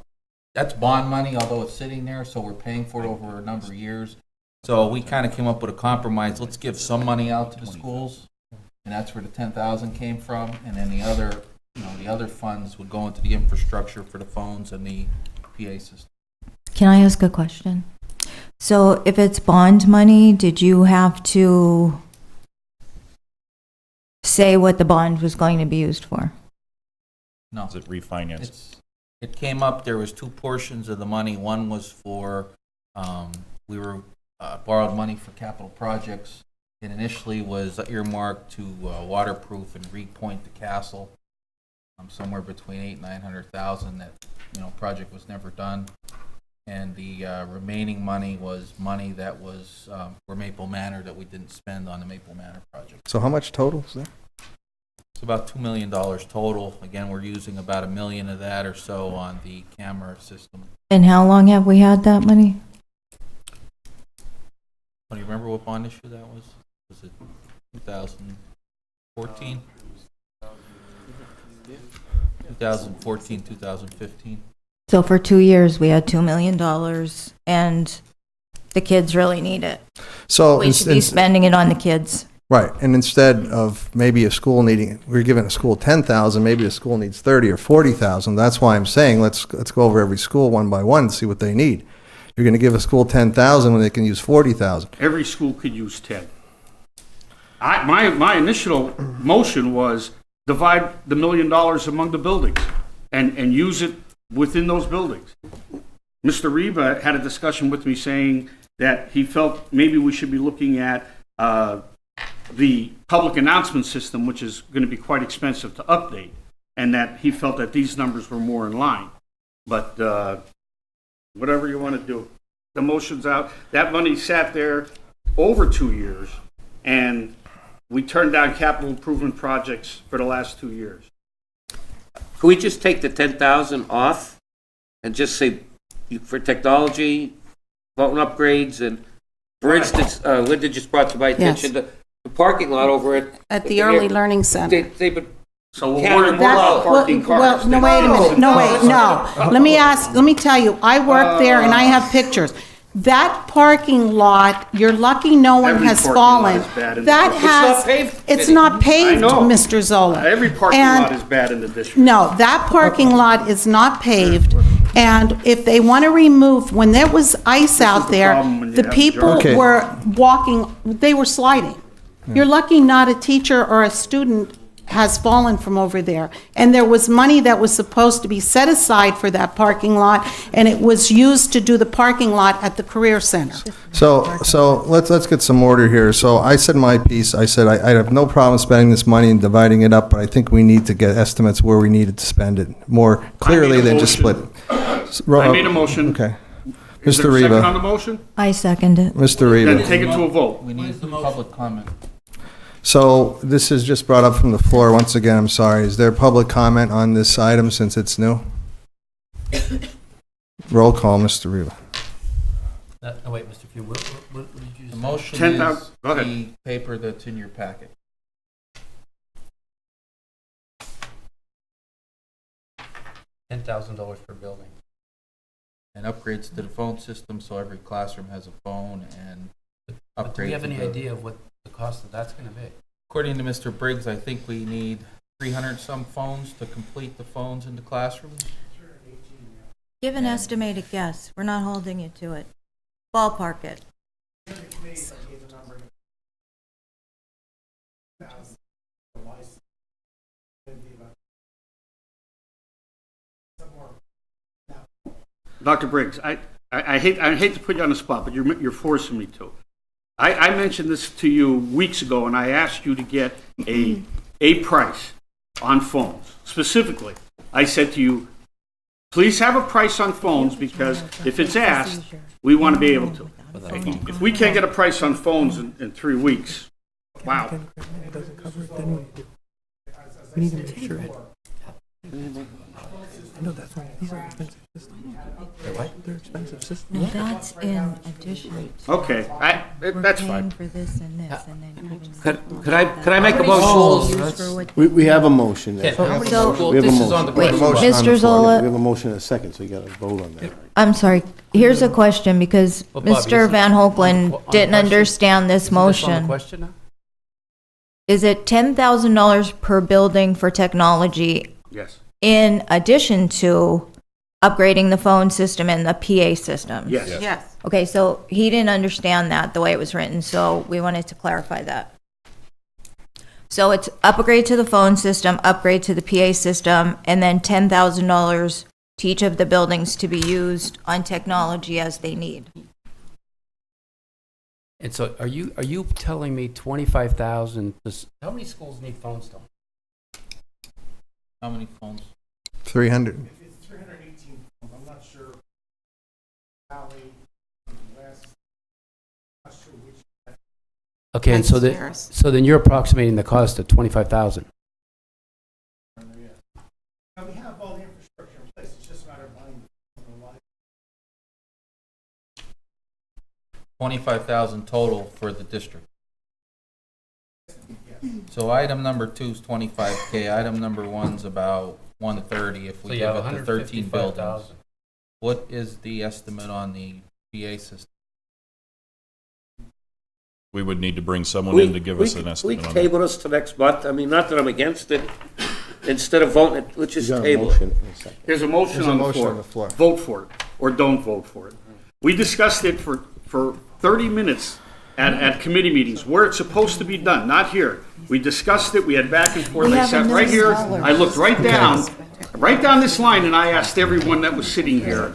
that's bond money, although it's sitting there, so we're paying for it over a number of years. So we kind of came up with a compromise. Let's give some money out to the schools, and that's where the 10,000 came from. And then the other funds would go into the infrastructure for the phones and the PA system. Can I ask a question? So if it's bond money, did you have to say what the bond was going to be used for? No. Is it refinance? It came up, there was 2 portions of the money. One was for, we were borrowed money for capital projects. It initially was earmarked to waterproof and repoint the castle, somewhere between 800,000 and 900,000. That project was never done. And the remaining money was money that was for Maple Manor that we didn't spend on the Maple Manor project. So how much total is there? It's about $2 million total. Again, we're using about $1 million of that or so on the camera system. And how long have we had that money? Do you remember what bond issue that was? Was it 2014? 2014, 2015? So for 2 years, we had $2 million, and the kids really need it. So We should be spending it on the kids. Right, and instead of maybe a school needing, we're giving a school 10,000, maybe a school needs 30 or 40,000. That's why I'm saying let's go over every school one by one and see what they need. You're going to give a school 10,000 when they can use 40,000. Every school could use 10. My initial motion was divide the $1 million among the buildings and use it within those buildings. Mr. Reba had a discussion with me saying that he felt maybe we should be looking at the public announcement system, which is going to be quite expensive to update, and that he felt that these numbers were more in line. But whatever you want to do. The motion's out. That money sat there over 2 years, and we turned down capital improvement projects for the last 2 years. Could we just take the 10,000 off and just say for technology, phone upgrades, and for instance, Linda just brought to my attention the parking lot over At the Early Learning Center. They've been So we're worried about parking cars. No, wait a minute. No, wait, no. Let me tell you, I work there and I have pictures. That parking lot, you're lucky no one Every has parking lot fallen. is bad in That the has, paved. it's not paved, I know. Mr. Zola. Every parking And- lot is bad in the district. No, that parking lot is not paved, and if they want to remove, when there was ice out the there, problem when you the have people Okay. were walking, they were sliding. You're lucky not a teacher or a student has fallen from over there. And there was money that was supposed to be set aside for that parking lot, and it was used to do the parking lot at the Career Center. So let's get some order here. So I said my piece. I said I have no problem spending this money and dividing it up, but I think we need to get estimates where we needed to spend it more clearly than just split it. I made a motion. Okay. Is there Mr. a second on Reba. the motion? I second it. Mr. Then Reba. take it to a vote. We need public comment. So this is just brought up from the floor. Once again, I'm sorry. Is there public comment on this item since it's new? Roll call, Mr. Reba. No, wait, Mr. Few, what did you The say? motion 10,000 is go ahead. the paper that's in your packet. $10,000 per building. And upgrades to the phone system, so every classroom has a phone, and But do we have upgrades. any idea of what the cost of that's gonna be? According to Mr. Briggs, I think we need 300 some phones to complete the phones in the classrooms. Give an estimated guess. We're not holding you to it. Ballpark it. Dr. Briggs, I hate to put you on the spot, but you're forcing me to. I mentioned this to you weeks ago, and I asked you to get a price on phones. Specifically, I said to you, please have a price on phones, because if it's asked, we want to be able to. If we can't get a price on phones in 3 weeks, wow. We need to make sure. I know that's right. These are expensive systems. They're expensive systems. Now that's in addition. Okay, that's Paying fine. for this and this, and then having. Could I make a motion? We have a motion there. So, We have a This is on motion. the wait, motion on the Mr. floor. We Zola, have a motion and a second, so you gotta vote on that. I'm sorry. Here's a question, because Well, Bobby, Mr. isn't- Van on Hoeklen the didn't question- understand this Isn't this on the motion. question now? Is it $10,000 per building for technology Yes, in addition to upgrading the phone system and the PA system? yes. Yes. Okay, so he didn't understand that the way it was written, so we wanted to clarify that. So it's upgrade to the phone system, upgrade to the PA system, and then $10,000 to each of the buildings to be used on technology as they need. And so are you telling me 25,000, how many schools need phones still? How many phones? 300. It's 318. I'm not sure. Valley, West, not sure which. Okay, and so Upstairs. so then you're approximating the cost of 25,000. And we have all the infrastructure in place. It's just a matter of buying the light. 25,000 total for the district. So item number 2 is 25K, item number 1's about 130 if So we you give have it to 13 buildings. 155,000. What is the estimate on the PA system? We would need to bring someone in to give us an We estimate on that. table this to next month. I mean, not that I'm against it. Instead of voting it, let's just You got a table it. motion and a second. There's a motion There's a on the motion floor. on the floor. Vote for it, or don't vote for it. We discussed it for 30 minutes at committee meetings, where it's supposed to be done, not here. We discussed it, we had back and forth, I sat right here, I looked right down this line, and I asked everyone that was sitting here,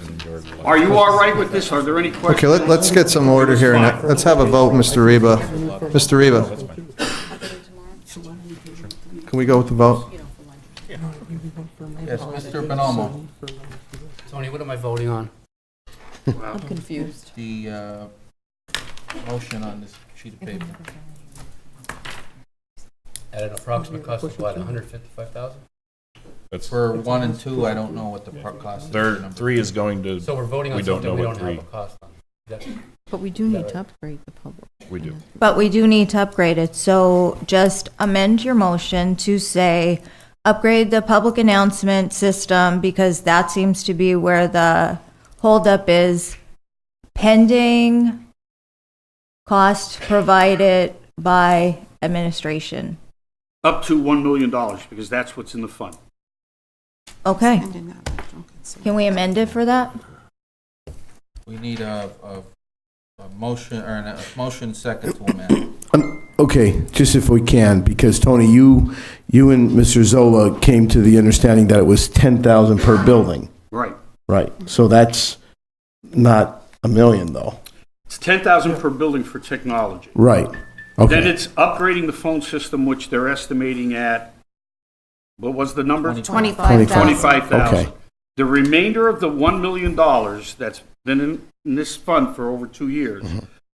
are you all right with this? Are there any questions? Okay, let's get some order here. Let's have a vote, Mr. Reba. Mr. Reba. Can we go with the vote? Yes, Mr. Bonomo. Tony, what am I voting on? I'm confused. The motion on this sheet of paper. At an approximate cost of what, 155,000? That's For 1 and 2, I don't know what the cost is. there. 3 is going to. So we're voting on we don't something know we what don't have 3. a cost on. That- But we do need right? to upgrade the public. We do. But we do need to upgrade it, so just amend your motion to say, upgrade the public announcement system, because that seems to be where the holdup is, pending cost provided by administration. Up to $1 million, because that's what's in the fund. Okay. Can we amend it for that? We need a motion, or a motion second to amend. Okay, just if we can, because Tony, you and Mr. Zola came to the understanding that it was 10,000 per building. Right. Right, so that's not $1 million, though. It's 10,000 per building for technology. Right, Then okay. it's upgrading the phone system, which they're estimating at, what was the number? 25,000. 25,000. Okay. The remainder of the $1 million that's been in this fund for over 2 years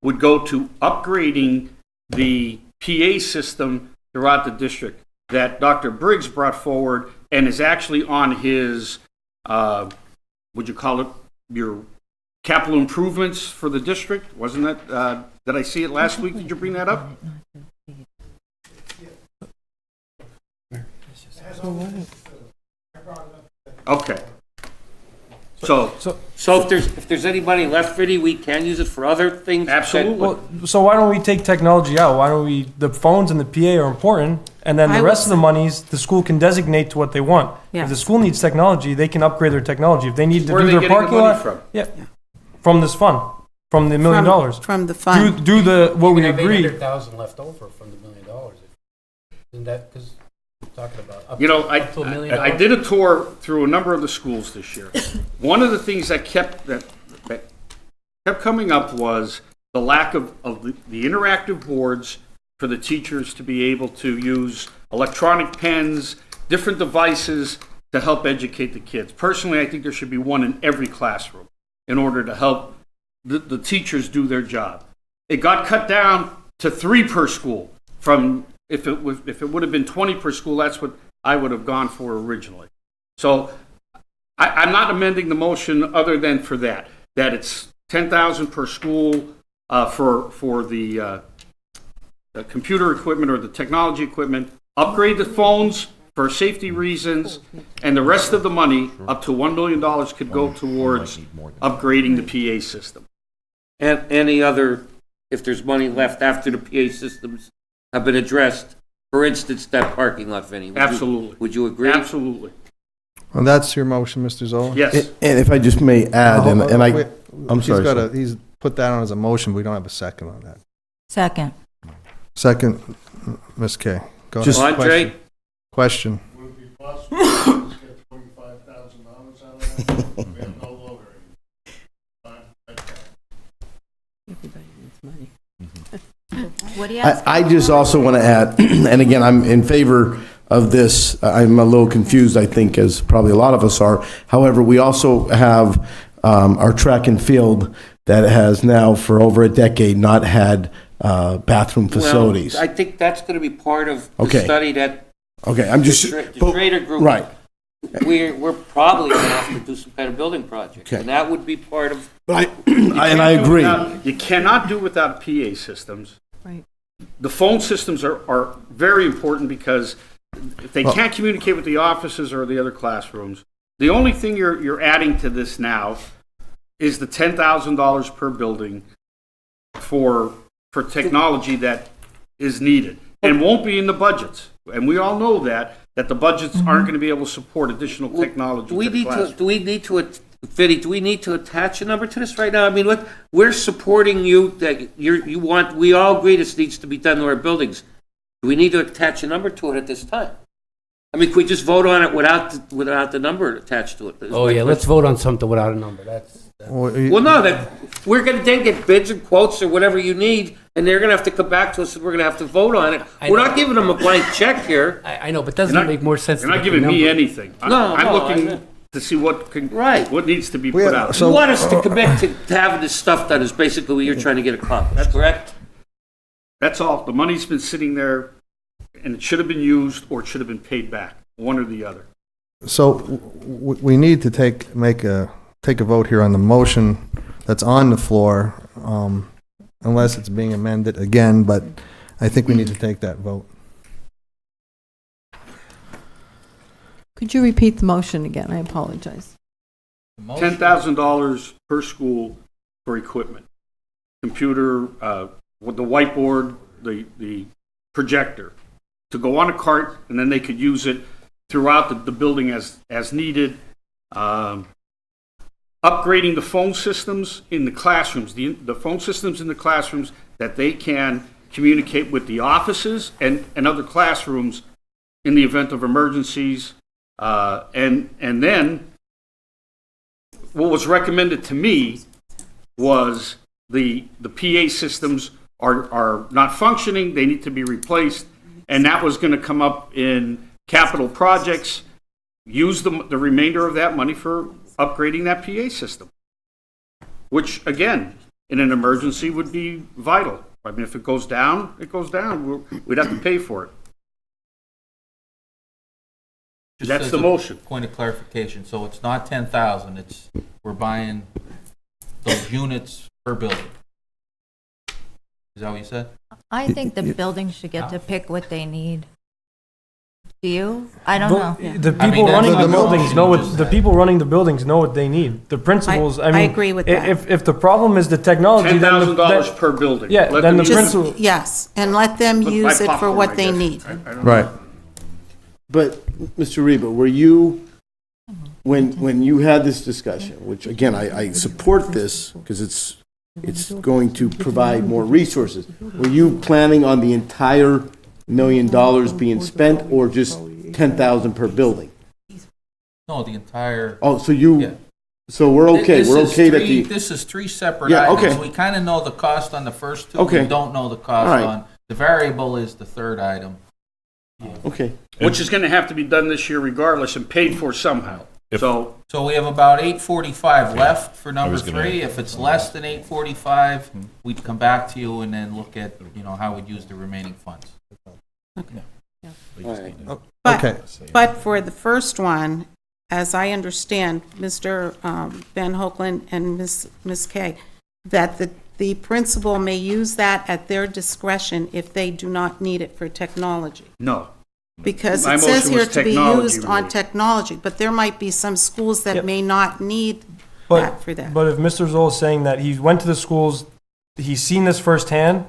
would go to upgrading the PA system throughout the district that Dr. Briggs brought forward and is actually on his, would you call it, your capital improvements for the district? Wasn't that, did I see it last week? Did you bring that up? Okay. So, So if there's any money left, Vinny, we can use it for other things? absolutely. Well, so why don't we take technology out? Why don't the phones and the PA are important, and then the rest of the monies, the school can designate to what they want. Yeah. If the school needs technology, they can upgrade their technology. If they need to Where are do they their getting the parking money lot. from? Yeah, from this fund, from the $1 million. From the fund. Do what we You have agreed. 800,000 left over from the $1 million. Isn't that, because we're talking about up You know, up to $1 million? I did a tour through a number of the schools this year. One of the things that kept coming up was the lack of the interactive boards for the teachers to be able to use electronic pens, different devices to help educate the kids. Personally, I think there should be one in every classroom in order to help the teachers do their job. It got cut down to 3 per school from, if it would have been 20 per school, that's what I would have gone for originally. So I'm not amending the motion other than for that it's 10,000 per school for the computer equipment or the technology equipment, upgrade the phones for safety reasons, and the rest of the money, up to $1 million, could go towards upgrading the PA system. And any other, if there's money left after the PA systems have been addressed, for instance, that parking lot, Vinny? Absolutely. Would you agree? Absolutely. Well, that's your motion, Mr. Zola? Yes. And if I just may add, Wait, I'm sorry. He's put that on as a motion, we don't have a second on that. Second. Second, Ms. Kay. Go Just- ahead. Andre? Question. Would it be possible to just get $25,000 out of that? We have no longer. Everybody needs money. What do you ask? I just also want to add, and again, I'm in favor of this. I'm a little confused, I think, as probably a lot of us are. However, we also have our track and field that has now for over a decade not had bathroom facilities. Well, I think that's going to be part of the Okay. study that Okay, I'm just. the Schrader Group. Right. We're probably going to have to do some kind of building project. Okay. And that would be part of, But and I agree. You cannot do without PA systems. Right. The phone systems are very important because if they can't communicate with the offices or the other classrooms, the only thing you're adding to this now is the $10,000 per building for technology that is needed and won't be in the budgets. And we all know that the budgets aren't going to be able to support additional technology. do we need to Fiddy, do we need to attach a number to this right now? I mean, look, we're supporting you, that you want, we all agree this needs to be done to our buildings. Do we need to attach a number to it at this time? I mean, could we just vote on it without the number attached to it? Oh, yeah, let's vote on something without a number. Well, no, that, we're gonna then get bids and quotes or whatever you need, and they're gonna have to come back to us, and we're gonna have to vote on it. We're not giving them a blank check here. I know, but doesn't it make more sense? You're not giving me anything. No, I'm no, looking to see what needs to be put out. You want us to commit to having this stuff done is basically what you're trying to get accomplished, correct? That's all. The money's been sitting there, and it should have been used, or it should have been paid back, one or the other. So we need to take a vote here on the motion that's on the floor, unless it's being amended again, but I think we need to take that vote. Could you repeat the motion again? I apologize. $10,000 per school for equipment. Computer, with the whiteboard, the projector, to go on a cart, and then they could use it throughout the building as needed. Upgrading the phone systems in the classrooms, the phone systems in the classrooms, that they can communicate with the offices and other classrooms in the event of emergencies. And then what was recommended to me was the PA systems are not functioning, they need to be replaced, and that was going to come up in capital projects. Use the remainder of that money for upgrading that PA system, which, again, in an emergency would be vital. I mean, if it goes down, it goes down. We'd have to pay for it. That's as the a motion. Point of clarification, so it's not 10,000, it's, we're buying those units per building. Is that what you said? I think the buildings should get to pick what they need. Do you? I don't know. The people running the buildings know what, the people running the buildings know what they need. The principals, I mean. I agree with that. If the problem is the technology, then. $10,000 per building. Yeah, Let then them the use it. principal. Yes, and let them Buy use it for popcorn, what I they guess. need. I don't Right. know. But, Mr. Reba, were you, when you had this discussion, which again, I support this because it's going to provide more resources, were you planning on the entire $1 million being spent or just 10,000 per building? No, the entire. Oh, so Yeah. so we're okay, This we're is okay that three- the, This is three separate Yeah, items. okay. We kind of know the cost on the first two. Okay. We don't know the cost All right. on, the variable is the third item. okay. Which is going to have to be done this year regardless and paid for somehow. So So we have about 845 left for number was gonna- three. If it's less than 845, we'd come back to you and then look at, how we'd use the remaining funds. All right. Okay. But for the first one, as I understand, Mr. Van Hoekelen and Ms. Kay, that the principal may use that at their discretion if they do not need it for technology. no. Because My it says motion here was to be technology used on related. technology, but there might be some schools that Yep. may not need But, that for that. but if Mr. Zoll is saying that he went to the schools, he's seen this firsthand,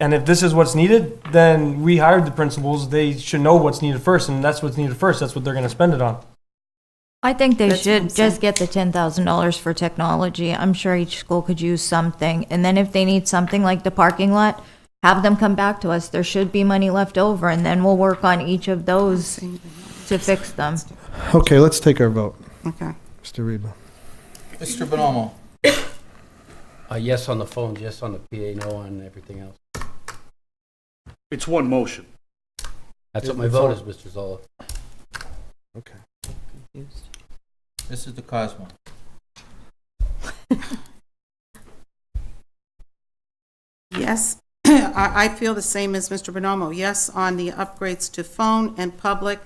and if this is what's needed, then we hired the principals, they should know what's needed first, and that's what's needed first, that's what they're gonna spend it on. I think they That's what I'm should saying. just get the $10,000 for technology. I'm sure each school could use something. And then if they need something like the parking lot, have them come back to us. There should be money left over, and then we'll work on each of those to fix them. Okay, let's take our vote. Okay. Mr. Reba. Mr. Bonomo? Yes on the phone, yes on the PA, no on everything else. It's one motion. That's what my vote is, Mr. Zolla. Okay. This is the Cosmo. Yes, I feel the same as Mr. Bonomo. Yes, on the upgrades to phone and public,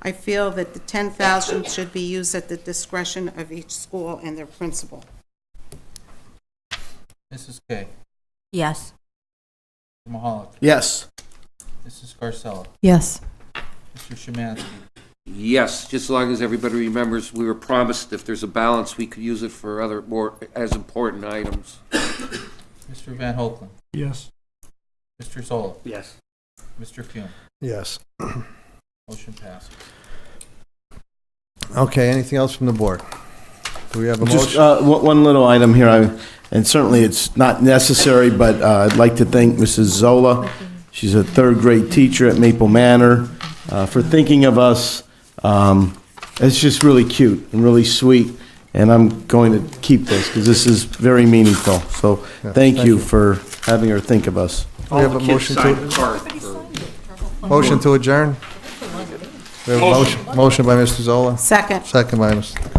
I feel that the 10,000 should be used at the discretion of each school and their principal. Mrs. Kay? Yes. Mr. Mahalik? Yes. Mrs. Garcella? Yes. Mr. Szymanski? Yes, just as long as everybody remembers, we were promised if there's a balance, we could use it for other more as important items. Mr. Van Hoekelen? Yes. Mr. Zoll? Yes. Mr. Fume? Yes. Motion passes. Okay, anything else from the board? Do we have a Just motion? one little item here, and certainly it's not necessary, but I'd like to thank Mrs. Zola. She's a third-grade teacher at Maple Manor, for thinking of us. It's just really cute and really sweet, and I'm going to keep this because this is very meaningful. So thank you for having her think of us. We have All a the kids motion signed to, the card for. motion to adjourn? We have a motion by Mr. Zola, Second. second by Mr.